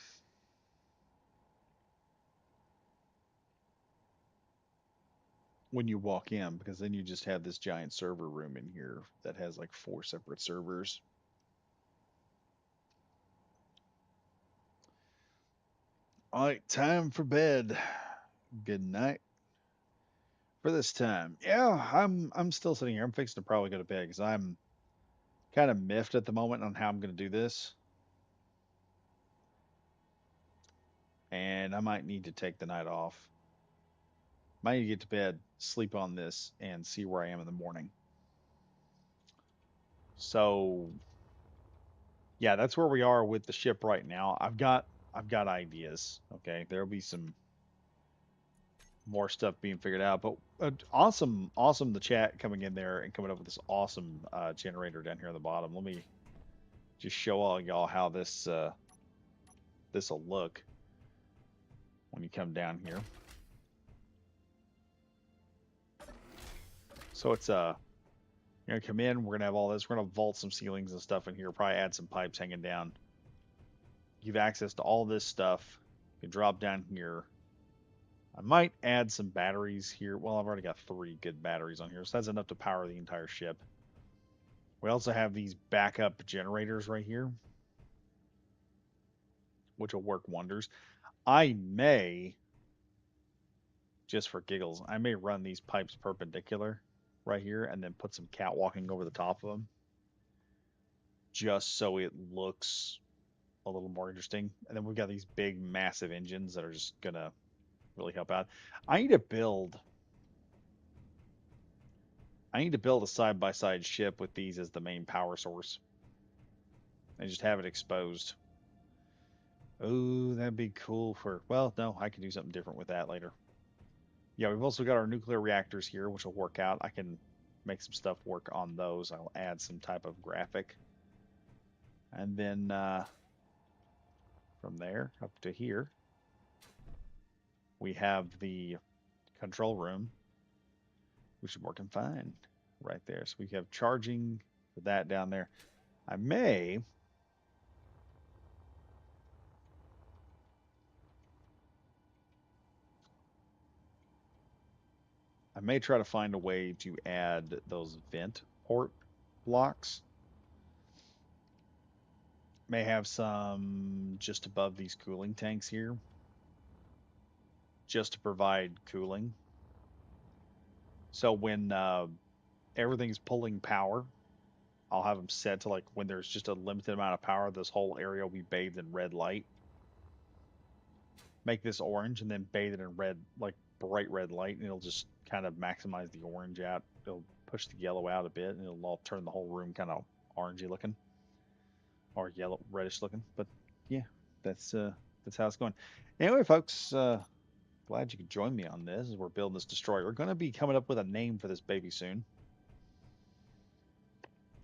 S1: when you walk in, because then you just have this giant server room in here that has like 4 separate servers. All right, time for bed. Good night for this time. Yeah, I'm still sitting here. I'm fixing to probably go to bed because I'm kind of miffed at the moment on how I'm going to do this, and I might need to take the night off. Might need to get to bed, sleep on this, and see where I am in the morning. So yeah, that's where we are with the ship right now. I've got ideas. Okay, there'll be some more stuff being figured out. But awesome the chat coming in there and coming up with this awesome generator down here on the bottom. Let me just show all y'all how this will look when you come down here. So it's you're gonna come in. We're gonna have all this. We're gonna vault some ceilings and stuff in here. Probably add some pipes hanging down. Give access to all this stuff. You can drop down here. I might add some batteries here. Well, I've already got 3 good batteries on here, so that's enough to power the entire ship. We also have these backup generators right here, which will work wonders. I may, just for giggles, I may run these pipes perpendicular right here and then put some catwalking over the top of them just so it looks a little more interesting. And then we've got these big, massive engines that are just going to really help out. I need to build. I need to build a side-by-side ship with these as the main power source and just have it exposed. Oh, that'd be cool for, well, no, I can do something different with that later. Yeah, we've also got our nuclear reactors here, which will work out. I can make some stuff work on those. I'll add some type of graphic. And then from there up to here, we have the control room, which is working fine right there. So we have charging for that down there. I may try to find a way to add those vent port blocks. May have some just above these cooling tanks here, just to provide cooling. So when everything's pulling power, I'll have them set to like when there's just a limited amount of power, this whole area will be bathed in red light. Make this orange and then bathe it in red, like bright red light, and it'll just kind of maximize the orange out. It'll push the yellow out a bit, and it'll all turn the whole room kind of orangey looking or yellow reddish looking. But yeah, that's how it's going. Anyway, folks, glad you could join me on this as we're building this destroyer. We're going to be coming up with a name for this baby soon,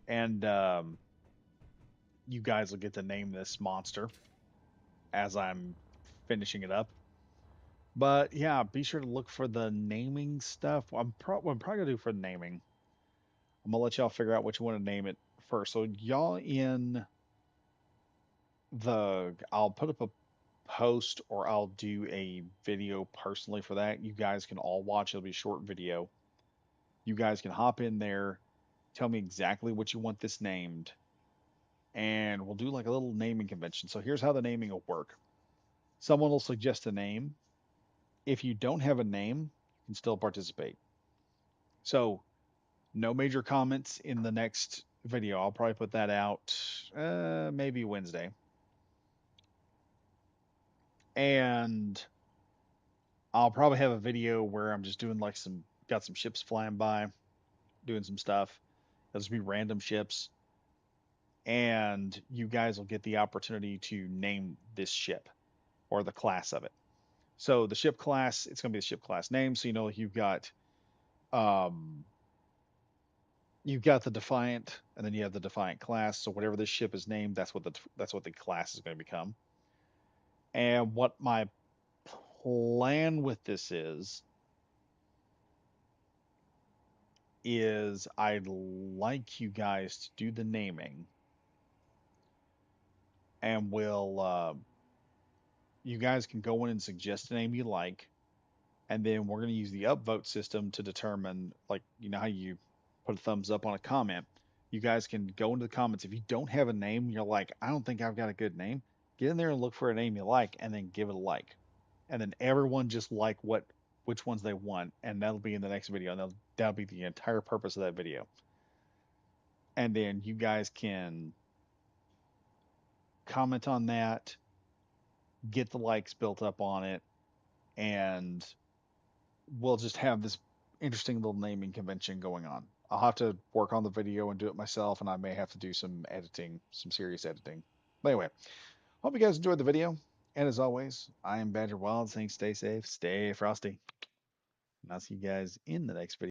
S1: and you guys will get to name this monster as I'm finishing it up. But yeah, be sure to look for the naming stuff. What I'm probably gonna do for the naming, I'm gonna let y'all figure out what you want to name it first. So y'all in I'll put up a post or I'll do a video personally for that. You guys can all watch. It'll be a short video. You guys can hop in there, tell me exactly what you want this named, and we'll do like a little naming convention. So here's how the naming will work. Someone will suggest a name. If you don't have a name, you can still participate. So no major comments in the next video. I'll probably put that out maybe Wednesday. And I'll probably have a video where I'm just doing like got some ships flying by, doing some stuff. Those will be random ships. And you guys will get the opportunity to name this ship or the class of it. So the ship class, it's going to be the ship class name. So, um, you've got the Defiant, and then you have the Defiant class. So whatever this ship is named, that's what the class is going to become. And what my plan with this is I'd like you guys to do the naming, and you guys can go in and suggest a name you like, and then we're going to use the upvote system to determine, like, you know how you put a thumbs up on a comment. You guys can go into the comments. If you don't have a name, you're like, I don't think I've got a good name, get in there and look for a name you like and then give it a like. and then everyone just like which ones they want, and that'll be in the next video, and that'll be the entire purpose of that video. And then you guys can comment on that, get the likes built up on it, and we'll just have this interesting little naming convention going on. I'll have to work on the video and do it myself, and I may have to do some editing, some serious editing. But anyway, hope you guys enjoyed the video. And as always, I am Badger Wild saying stay safe, stay frosty. And I'll see you guys in the next video.